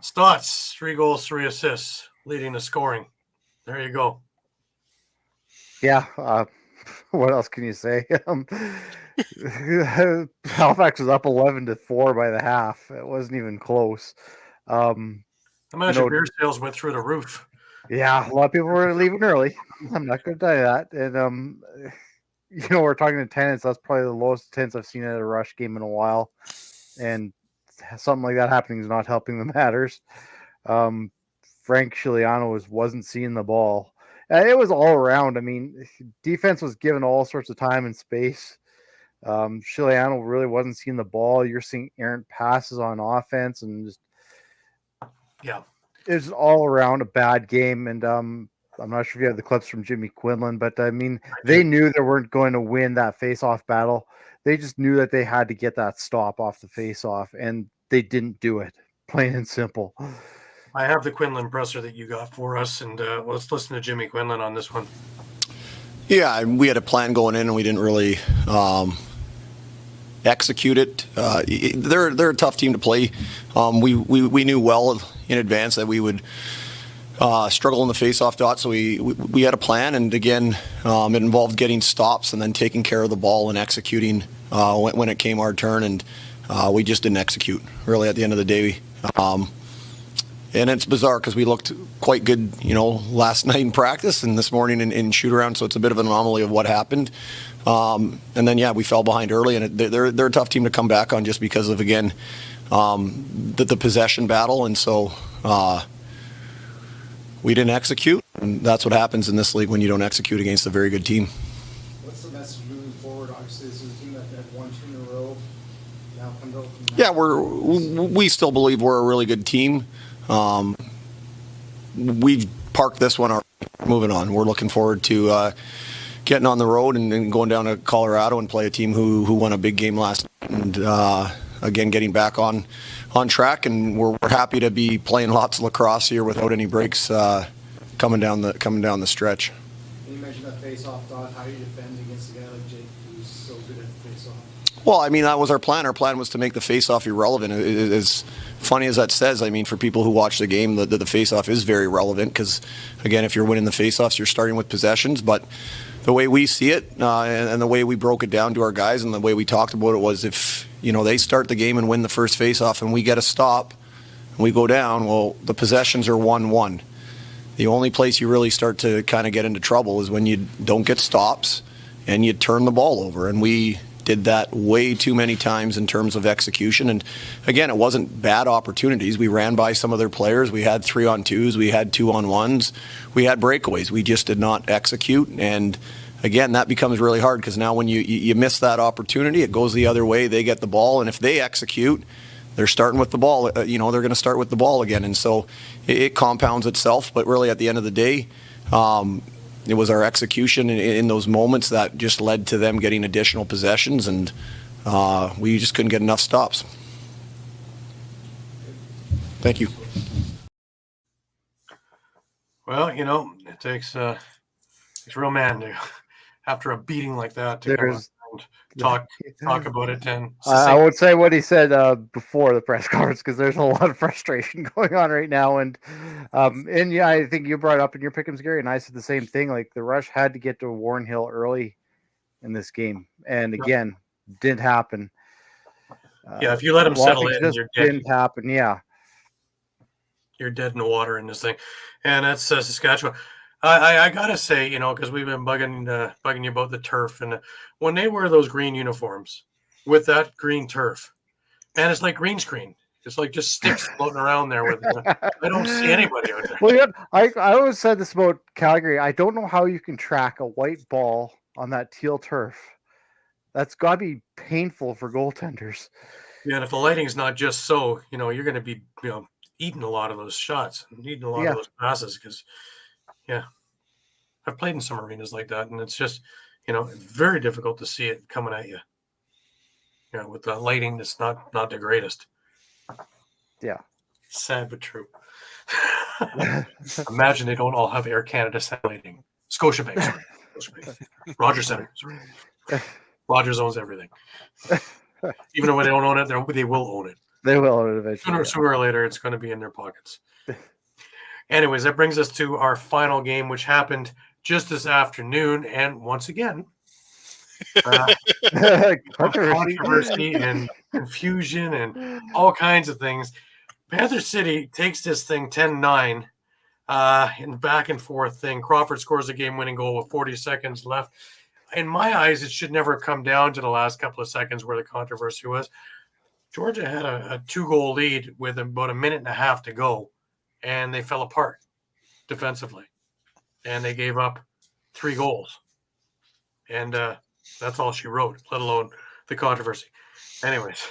Stotts, 3 goals, 3 assists, leading the scoring. There you go. Yeah. What else can you say? Halifax was up 11-4 by the half. It wasn't even close. Imagine beer sales went through the roof. Yeah, a lot of people were leaving early. I'm not going to tell you that. And we're talking attendance. That's probably the lowest attendance I've seen at a Rush game in a while. And something like that happening is not helping the matters. Frank Chiliano wasn't seeing the ball. It was all around. I mean, defense was given all sorts of time and space. Chiliano really wasn't seeing the ball. You're seeing errant passes on offense, and just it was all around a bad game. And I'm not sure if you have the clips from Jimmy Quinlan, but I mean, they knew they weren't going to win that face-off battle. They just knew that they had to get that stop off the face-off, and they didn't do it. plain and simple. I have the Quinlan presser that you got for us, and let's listen to Jimmy Quinlan on this one. Yeah, we had a plan going in, and we didn't really execute it. They're a tough team to play. We knew well in advance that we would struggle in the face-off dot, so we had a plan, and again, it involved getting stops and then taking care of the ball and executing when it came our turn, and we just didn't execute, really, at the end of the day. And it's bizarre because we looked quite good, last night in practice and this morning in shoot-around, so it's a bit of an anomaly of what happened. And then, we fell behind early, and they're a tough team to come back on just because of, again, the possession battle, and so we didn't execute, and that's what happens in this league when you don't execute against a very good team. What's the message moving forward? Obviously, this is a team that had won 2 in a row. Now comes out from that. Yeah, we still believe we're a really good team. We've parked this one. Moving on. We're looking forward to getting on the road and going down to Colorado and play a team who won a big game last night, and again getting back on track. And we're happy to be playing lots of lacrosse here without any breaks coming down the stretch. You mentioned that face-off dot. How do you defend against a guy like Jake who's so good at face-off? Well, that was our plan. Our plan was to make the face-off irrelevant. As funny as that says, for people who watch the game, the face-off is very relevant because, again, if you're winning the face-offs, you're starting with possessions. But the way we see it and the way we broke it down to our guys and the way we talked about it was if, they start the game and win the first face-off and we get a stop and we go down, well, the possessions are 1-1. The only place you really start to kind of get into trouble is when you don't get stops and you turn the ball over. And we did that way too many times in terms of execution. And again, it wasn't bad opportunities. We ran by some of their players. We had 3-on-2s. We had 2-on-1s. We had breakaways. We just did not execute. And again, that becomes really hard because now when you miss that opportunity, it goes the other way. They get the ball. And if they execute, they're starting with the ball. They're going to start with the ball again. And so it compounds itself. But really at the end of the day, it was our execution in those moments that just led to them getting additional possessions, and we just couldn't get enough stops. Thank you. Well, it takes a real man to, after a beating like that, to come and talk about it. And I would say what he said before the press conference because there's a lot of frustration going on right now, and I think you brought up in your pick'ems, Gary, and I said the same thing. Like the Rush had to get to Warren Hill early in this game, and again, didn't happen. If you let them settle in, you're dead. Didn't happen. Yeah, you're dead in the water in this thing, and that's Saskatchewan. I gotta say, because we've been bugging you about the turf, and when they wear those green uniforms with that green turf, man, it's like green screen. It's like just sticks floating around there. I don't see anybody out there. Well, yeah, I always said this about Calgary. I don't know how you can track a white ball on that teal turf. That's got to be painful for goaltenders. Yeah, and if the lighting's not just so, you're going to be, eating a lot of those shots, eating a lot of those passes because. Yeah, I've played in some arenas like that, and it's just, very difficult to see it coming at you. With the lighting that's not the greatest. Yeah. Sad but true. Imagine they don't all have Air Canada sound lighting. Scotiabank. Rogers Center. Rogers owns everything. Even though they don't own it, they will own it. They will own it eventually. Sooner or later, it's going to be in their pockets. Anyways, that brings us to our final game, which happened just this afternoon. And once again, controversy and confusion and all kinds of things. Panther City takes this thing 10-9 in back and forth thing. Crawford scores a game-winning goal with 40 seconds left. In my eyes, it should never come down to the last couple of seconds where the controversy was. Georgia had a 2-goal lead with about a minute and a half to go. And they fell apart defensively. And they gave up 3 goals. And that's all she wrote, let alone the controversy. Anyways.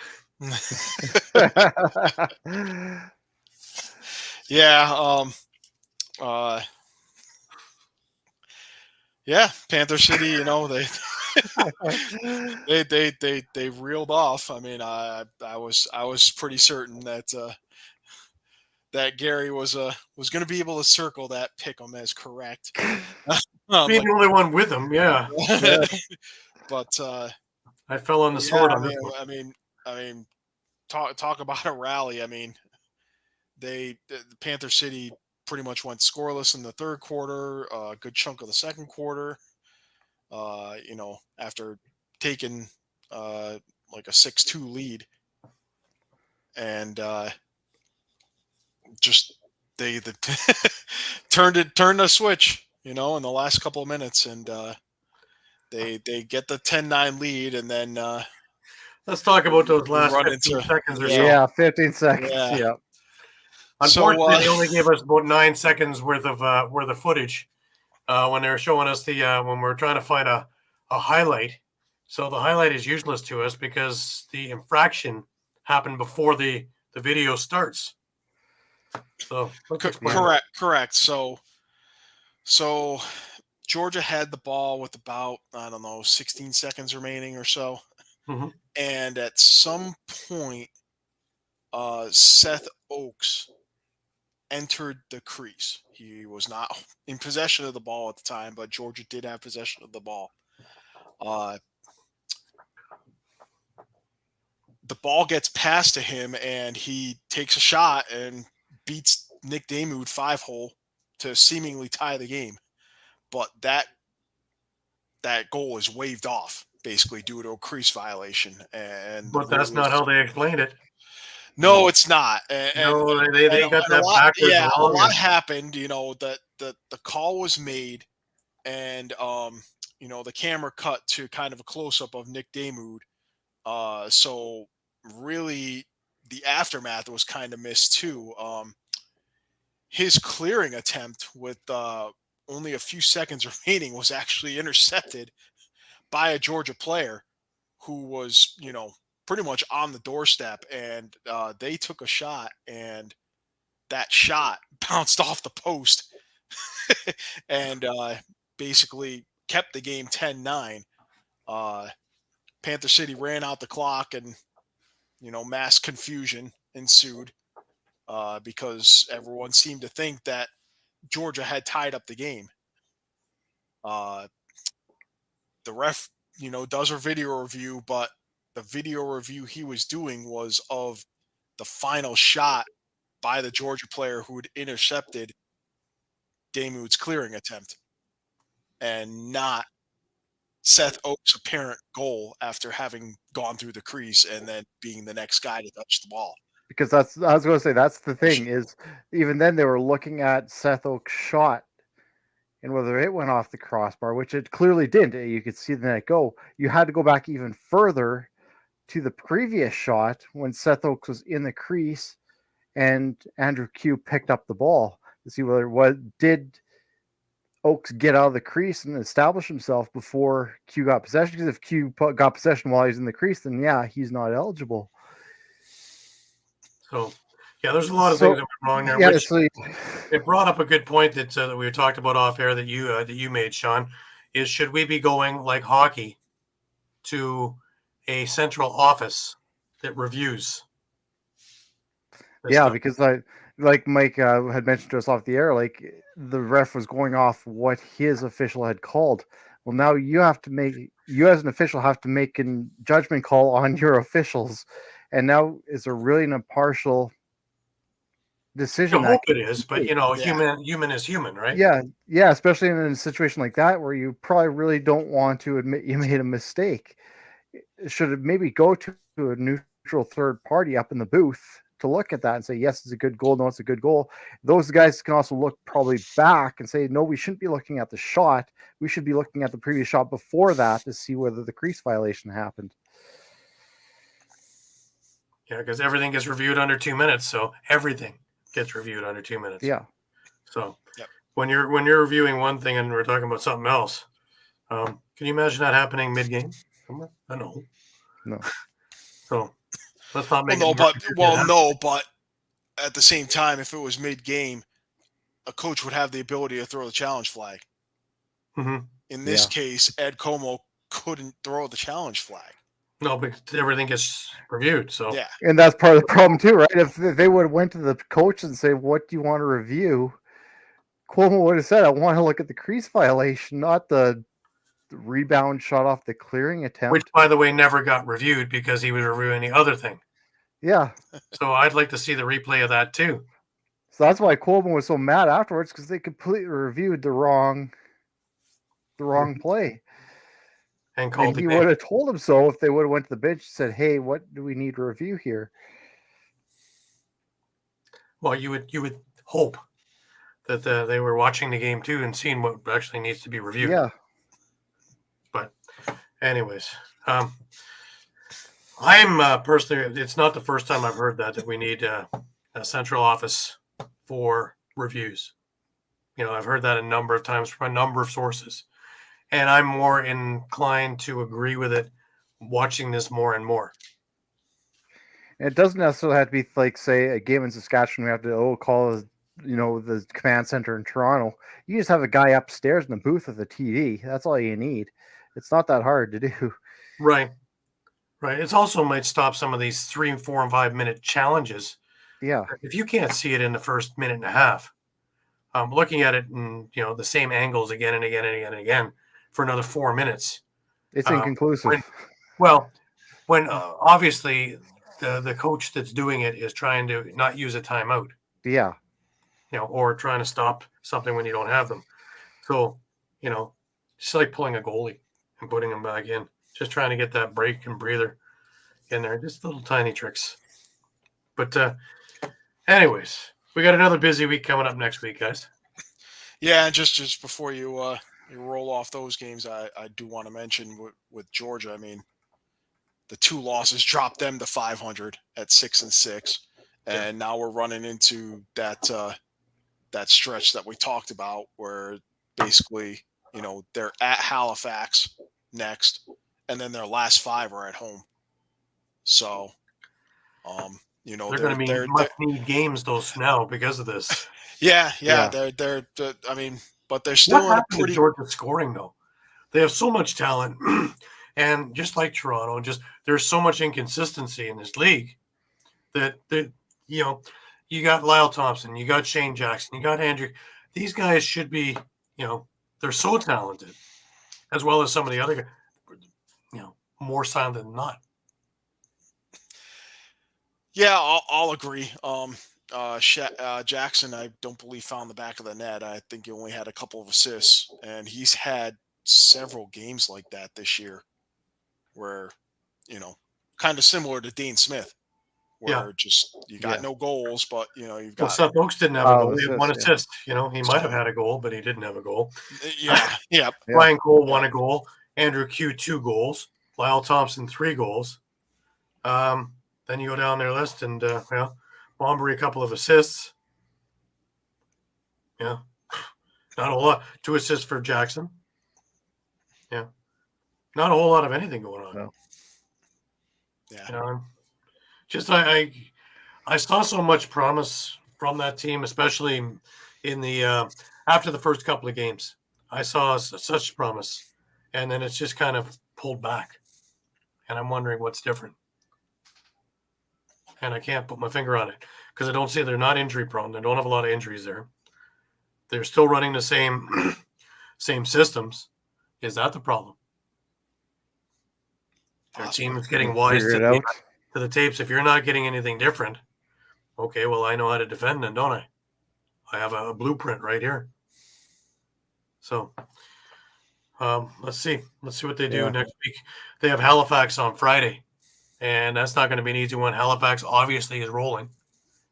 Panther City, they reeled off. I mean, I was pretty certain that that Gary was going to be able to circle that pick 'em as correct. Being the only one with him, yeah. But I fell on the sword on this one. I mean, talk about a rally. I mean, the Panther City pretty much went scoreless in the third quarter, a good chunk of the second quarter. After taking like a 6-2 lead, and just they turned a switch, in the last couple of minutes, and they get the 10-9 lead, and then let's talk about those last 15 seconds or so. Yeah, 15 seconds. Yeah. Unfortunately, they only gave us about 9 seconds worth of footage when they were showing us when we were trying to find a highlight. So the highlight is useless to us because the infraction happened before the video starts. So correct. So Georgia had the ball with about 16 seconds remaining or so, and at some point, Seth Oakes entered the crease. He was not in possession of the ball at the time, but Georgia did have possession of the ball. The ball gets passed to him, and he takes a shot and beats Nick Damoud 5-hole to seemingly tie the game. But that goal is waved off, basically, due to a crease violation. But that's not how they explained it. No, it's not. They got that backwards. Yeah, a lot happened. That the call was made, and the camera cut to kind of a close up of Nick Damoud. So really, the aftermath was kind of missed too. His clearing attempt with only a few seconds remaining was actually intercepted by a Georgia player who was, pretty much on the doorstep, and they took a shot, and that shot bounced off the post and basically kept the game 10-9. Panther City ran out the clock, and mass confusion ensued because everyone seemed to think that Georgia had tied up the game. The ref, does a video review, but the video review he was doing was of the final shot by the Georgia player who had intercepted Damoud's clearing attempt, and not Seth Oakes' apparent goal after having gone through the crease and then being the next guy to touch the ball. Because I was going to say, that's the thing, is even then they were looking at Seth Oakes' shot and whether it went off the crossbar, which it clearly didn't. You could see the net go. You had to go back even further to the previous shot when Seth Oakes was in the crease and Andrew Q picked up the ball to see whether did Oakes get out of the crease and establish himself before Q got possession. Because if Q got possession while he's in the crease, then yeah, he's not eligible. So yeah, there's a lot of things that went wrong there. Yeah, it brought up a good point that we talked about off air that you made, Shawn. Is should we be going like hockey to a central office that reviews? Yeah, because like Mike had mentioned to us off the air, like the ref was going off what his official had called. Well, now you as an official have to make a judgment call on your officials. And now is there really an impartial decision? I hope it is, but human is human, right? Yeah, especially in a situation like that where you probably really don't want to admit you made a mistake. Should it maybe go to a neutral third party up in the booth to look at that and say, yes, it's a good goal, no, it's a good goal. Those guys can also look probably back and say, no, we shouldn't be looking at the shot. We should be looking at the previous shot before that to see whether the crease violation happened. Yeah, because everything gets reviewed under 2 minutes. So everything gets reviewed under 2 minutes. Yeah. So when you're reviewing one thing and we're talking about something else, can you imagine that happening mid-game? No. So let's not make but at the same time, if it was mid-game, a coach would have the ability to throw the challenge flag. Mm-hmm. In this case, Ed Como couldn't throw the challenge flag. No, but everything gets reviewed. So Yeah. And that's part of the problem too, right? If they would have went to the coach and say, "What do you want to review?" Cuomo would have said, "I want to look at the crease violation, not the rebound shot off the clearing attempt." which, by the way, never got reviewed because he was reviewing the other thing. Yeah. So I'd like to see the replay of that too. So that's why Cuomo was so mad afterwards, because they completely reviewed the wrong play. And called he the would have told him so if they would have went to the bench and said, "Hey, what do we need to review here?" Well, you would hope that they were watching the game too and seeing what actually needs to be reviewed. Yeah. But anyways, I'm personally, it's not the first time I've heard that we need a central office for reviews. I've heard that a number of times from a number of sources, and I'm more inclined to agree with it watching this more and more. And it doesn't necessarily have to be like, say, a game in Saskatchewan. We have to call the command center in Toronto. You just have a guy upstairs in the booth with a TV. That's all you need. It's not that hard to do. Right. It's also might stop some of these 3, 4, and 5 minute challenges. Yeah. If you can't see it in the first minute and a half, looking at it in the same angles again and again and again and again for another 4 minutes, it's inconclusive. When obviously the coach that's doing it is trying to not use a timeout. Yeah. Or trying to stop something when you don't have them. So, just like pulling a goalie and putting him back in, just trying to get that break and breather in there, just little tiny tricks. But anyways, we got another busy week coming up next week, guys. Yeah, just before you roll off those games, I do want to mention with Georgia. I mean, the 2 losses dropped them to 500 at 6-6, and now we're running into that stretch that we talked about, where basically they're at Halifax next, and then their last 5 are at home. So, they're going to be must-need games those now because of this. Yeah. They're I mean, but they're still in a pretty Georgia scoring though. They have so much talent, and just like Toronto, there's so much inconsistency in this league that you got Lyle Thompson, you got Shane Jackson, you got Andrew. These guys should be, they're so talented, as well as some of the other guys, more silent than not. Yeah, I'll agree. Jackson, I don't believe, found the back of the net. I think he only had a couple of assists, and he's had several games like that this year where, kind of similar to Dhane Smith, where just you got no goals, but, you've got... Well, Seth Oakes didn't have a goal. He had 1 assist. He might have had a goal, but he didn't have a goal. Yeah. Brian Cole 1 a goal. Andrew Q 2 goals. Lyle Thompson 3 goals. Then you go down their list, and Bombery a couple of assists. Yeah, not a whole lot. 2 assists for Jackson. Yeah, not a whole lot of anything going on. No. Yeah, I saw so much promise from that team, especially in the after the first couple of games. I saw such promise, and then it's just kind of pulled back, and I'm wondering what's different. And I can't put my finger on it because I don't see they're not injury prone. They don't have a lot of injuries there. They're still running the same systems. Is that the problem? Their team is getting wise to the tapes. If you're not getting anything different, okay, well, I know how to defend then, don't I? I have a blueprint right here. So let's see. Let's see what they do next week. They have Halifax on Friday. And that's not going to be an easy one. Halifax obviously is rolling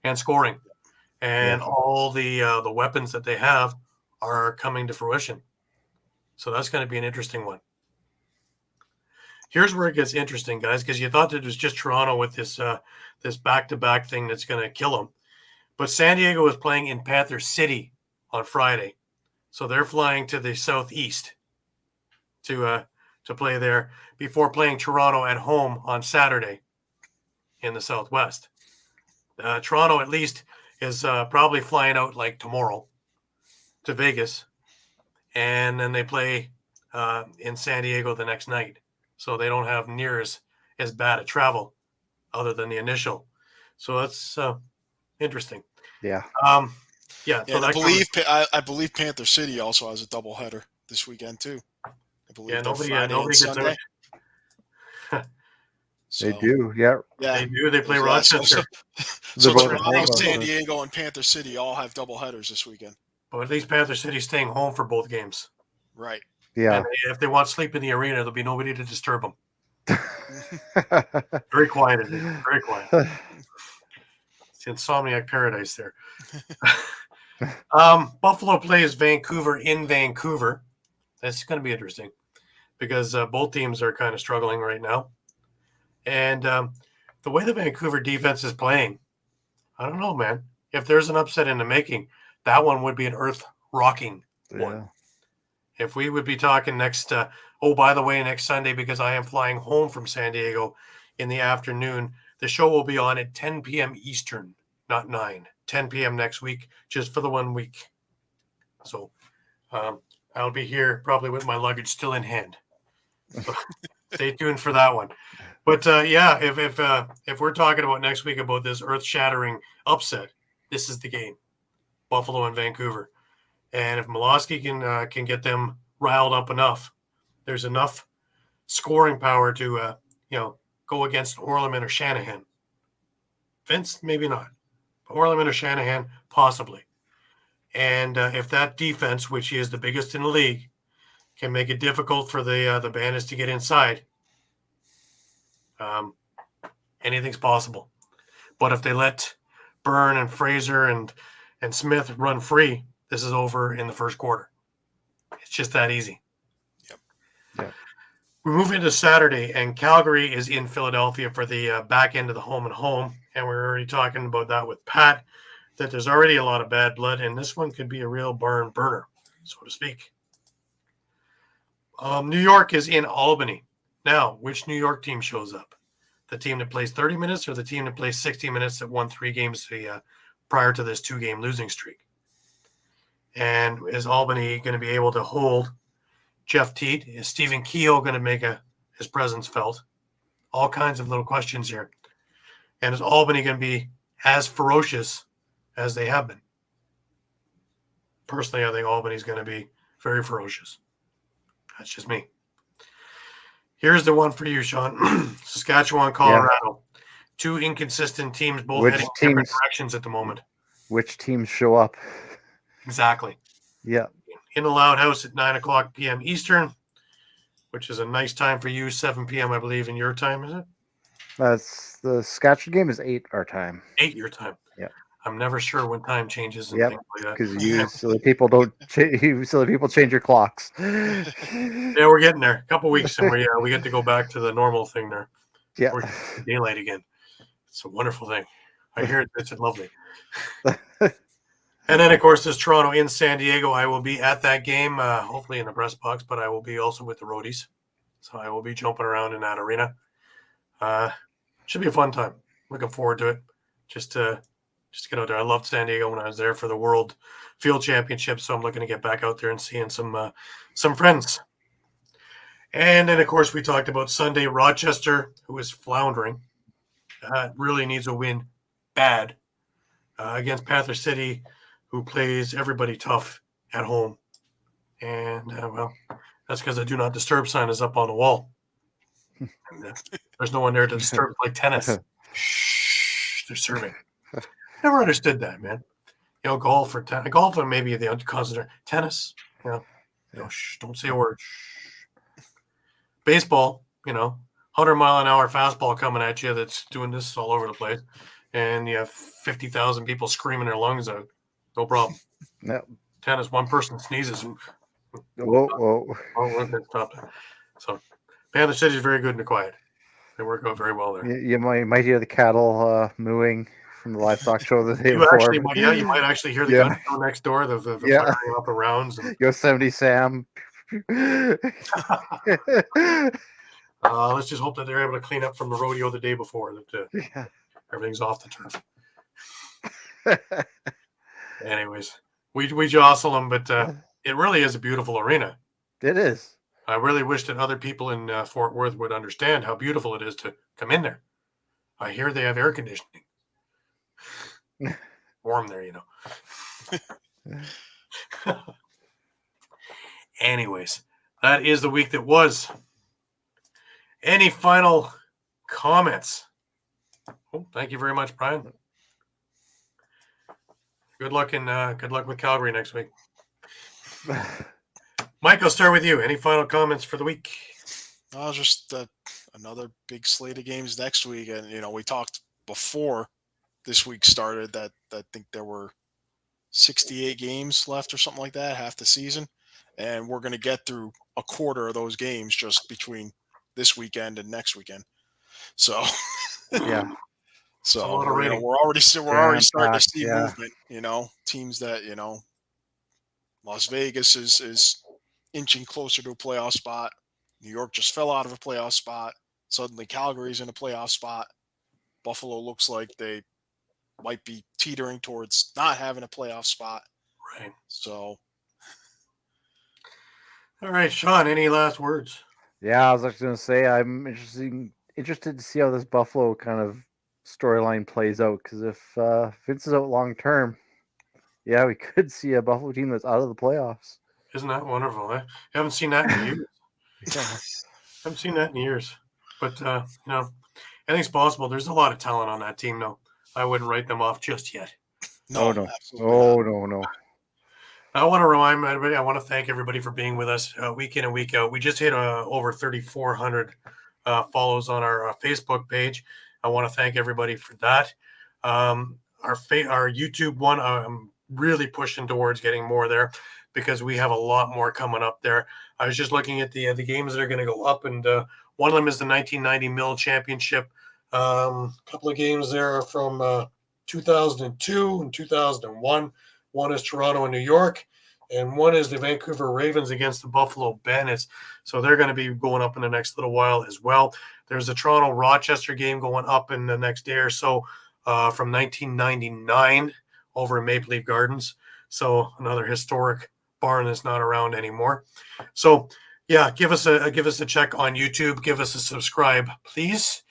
and scoring, and all the weapons that they have are coming to fruition. So that's going to be an interesting one. Here's where it gets interesting, guys, because you thought that it was just Toronto with this back-to-back thing that's going to kill them, but San Diego is playing in Panther City on Friday, so they're flying to the southeast to play there before playing Toronto at home on Saturday in the Southwest. Toronto at least is probably flying out like tomorrow to Vegas, and then they play in San Diego the next night. So they don't have near as as bad a travel other than the initial. So that's interesting. Yeah. Yeah. So And I believe Panther City also has a doubleheader this weekend too. I believe they're Friday and gets Sunday. They do, yeah. They do. They play Rochester. So both Toronto, home, San so- Diego, and Panther City all have doubleheaders this weekend. But at least Panther City's staying home for both games. Right. Yeah. And if they want sleep in the arena, there'll be nobody to disturb them. Very quiet. Very quiet. It's insomniac paradise there. Buffalo plays Vancouver in Vancouver. That's going to be interesting because both teams are kind of struggling right now. And the way the Vancouver defense is playing, I don't know, man. If there's an upset in the making, that one would be an earth-rocking one. If we would be talking next, by the way, next Sunday, because I am flying home from San Diego in the afternoon, the show will be on at 10 p.m. Eastern, not 9, 10 p.m. next week, just for the 1 week. So I'll be here probably with my luggage still in hand. So stay tuned for that one. But yeah, if we're talking about next week about this earth-shattering upset, this is the game, Buffalo and Vancouver. And if Miloski can get them riled up enough, there's enough scoring power to go against Orleman or Shanahan. Vince, maybe not. But Orleman or Shanahan, possibly. And if that defense, which is the biggest in the league, can make it difficult for the Bandits to get inside, anything's possible. But if they let Byrne and Fraser and Smith run free, this is over in the first quarter. It's just that easy. Yep. We move into Saturday, and Calgary is in Philadelphia for the back end of the home and home. And we're already talking about that with Pat, that there's already a lot of bad blood, and this one could be a real barn burner, so to speak. New York is in Albany. Now, which New York team shows up? The team that plays 30 minutes or the team that plays 60 minutes that won 3 games prior to this 2-game losing streak? And is Albany going to be able to hold Jeff Teat? Is Stephen Keogh going to make his presence felt? All kinds of little questions here. And is Albany going to be as ferocious as they have been? Personally, I think Albany's going to be very ferocious. That's just me. Here's the one for you, Shawn. Saskatchewan, Colorado. Yeah. 2 inconsistent teams, both heading different directions at the moment. Which teams show up? Exactly. Yeah. In the Loud House at 9 p.m. Eastern, which is a nice time for you. 7 p.m., I believe, in your time, is it? That's the Saskatchewan game is 8 our time. 8 your time. Yeah. I'm never sure when time changes and things like that. Because you silly people change your clocks. Yeah, we're getting there. A couple weeks and we get to go back to the normal thing there. Yeah. We're daylight again. It's a wonderful thing. I hear it's lovely. And then, of course, there's Toronto in San Diego. I will be at that game, hopefully in the press box, but I will be also with the Roadies. So I will be jumping around in that arena. Should be a fun time. Looking forward to it. Just to get out there. I loved San Diego when I was there for the World Field Championship, so I'm looking to get back out there and seeing some friends. And then, of course, we talked about Sunday. Rochester, who is floundering, really needs a win bad against Panther City, who plays everybody tough at home. And, that's because the Do Not Disturb sign is up on the wall. And, there's no one there to disturb like tennis. Shh, they're serving. Never understood that, man. Golf and maybe the concentrate. Tennis, shh, don't say a word. Shh. Baseball, 100-mile-an-hour fastball coming at you that's doing this all over the place. And you have 50,000 people screaming their lungs out. No problem. Yep. Tennis, one person sneezes. Whoa. Stop that. So, Panther City is very good and quiet. They work out very well there. You might hear the cattle mooing from the livestock show the day you before. You might actually hear the gun show next door, the firing up the rounds. And... Yosemite Sam. Let's just hope that they're able to clean up from the rodeo the day before, that everything's off the turf. Anyways, we jostle them, but it really is a beautiful arena. It is. I really wish that other people in Fort Worth would understand how beautiful it is to come in there. I hear they have air conditioning. Warm there, you know. Anyways, that is the week that was. Any final comments? Oh, thank you very much, Brian. Good luck with Calgary next week. Mike, I'll start with you. Any final comments for the week? Just another big slate of games next week, and we talked before this week started that I think there were 68 games left or something like that, half the season, and we're going to get through a quarter of those games just between this weekend and next weekend. So yeah. So we're already starting to see movement. Teams that Las Vegas is inching closer to a playoff spot. New York just fell out of a playoff spot. Suddenly Calgary's in a playoff spot. Buffalo looks like they might be teetering towards not having a playoff spot. Right. So. All right, Shawn, any last words? Yeah, I was actually going to say I'm interested to see how this Buffalo kind of storyline plays out, because if Vince is out long term, yeah, we could see a Buffalo team that's out of the playoffs. Isn't that wonderful? I haven't seen that in years. Yeah. Haven't seen that in years. But anything's possible. There's a lot of talent on that team, though. I wouldn't write them off just yet. No. I want to remind everybody, I want to thank everybody for being with us week in and week out. We just hit over 3,400 follows on our Facebook page. I want to thank everybody for that. Our YouTube one, I'm really pushing towards getting more there because we have a lot more coming up there. I was just looking at the games that are going to go up, and one of them is the 1990 Mill Championship. A couple of games there are from 2002 and 2001. One is Toronto and New York, and one is the Vancouver Ravens against the Buffalo Bandits. So they're going to be going up in the next little while as well. There's a Toronto-Rochester game going up in the next day or so from 1999 over in Maple Leaf Gardens. So another historic barn that's not around anymore. So, yeah, give us a check on YouTube. Give us a subscribe, please,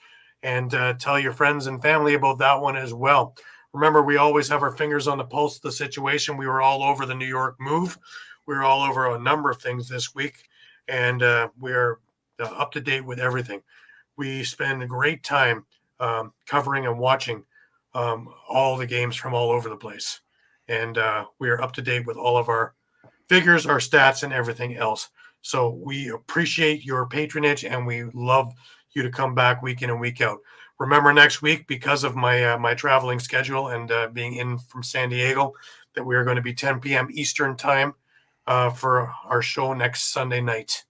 and tell your friends and family about that one as well. Remember, we always have our fingers on the pulse of the situation. We were all over the New York move. We were all over a number of things this week, and we are up to date with everything. We spend a great time covering and watching all the games from all over the place. And we are up to date with all of our figures, our stats, and everything else. So we appreciate your patronage, and we love you to come back week in and week out. Remember, next week, because of my traveling schedule and being in from San Diego, that we are going to be 10 p.m. Eastern time for our show next Sunday night.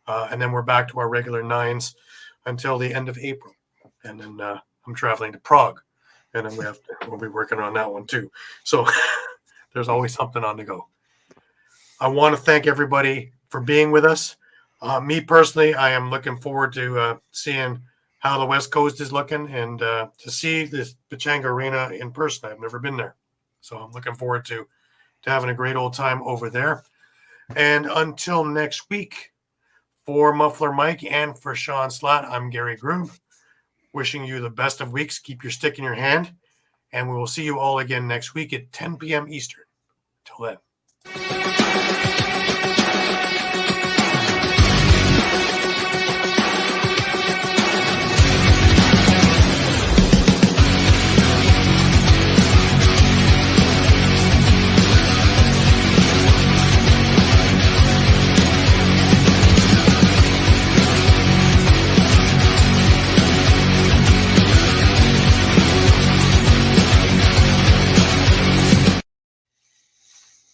And then we're back to our regular 9s until the end of April. And then I'm traveling to Prague. And then we'll be working on that one too. So there's always something on the go. I want to thank everybody for being with us. Me personally, I am looking forward to seeing how the West Coast is looking and to see this Pechanga Arena in person. I've never been there. So I'm looking forward to having a great old time over there. And until next week, for Muffler Mike and for Shawn Slaght, I'm Gary Groob. Wishing you the best of weeks. Keep your stick in your hand. And we will see you all again next week at 10 p.m. Eastern. Until then.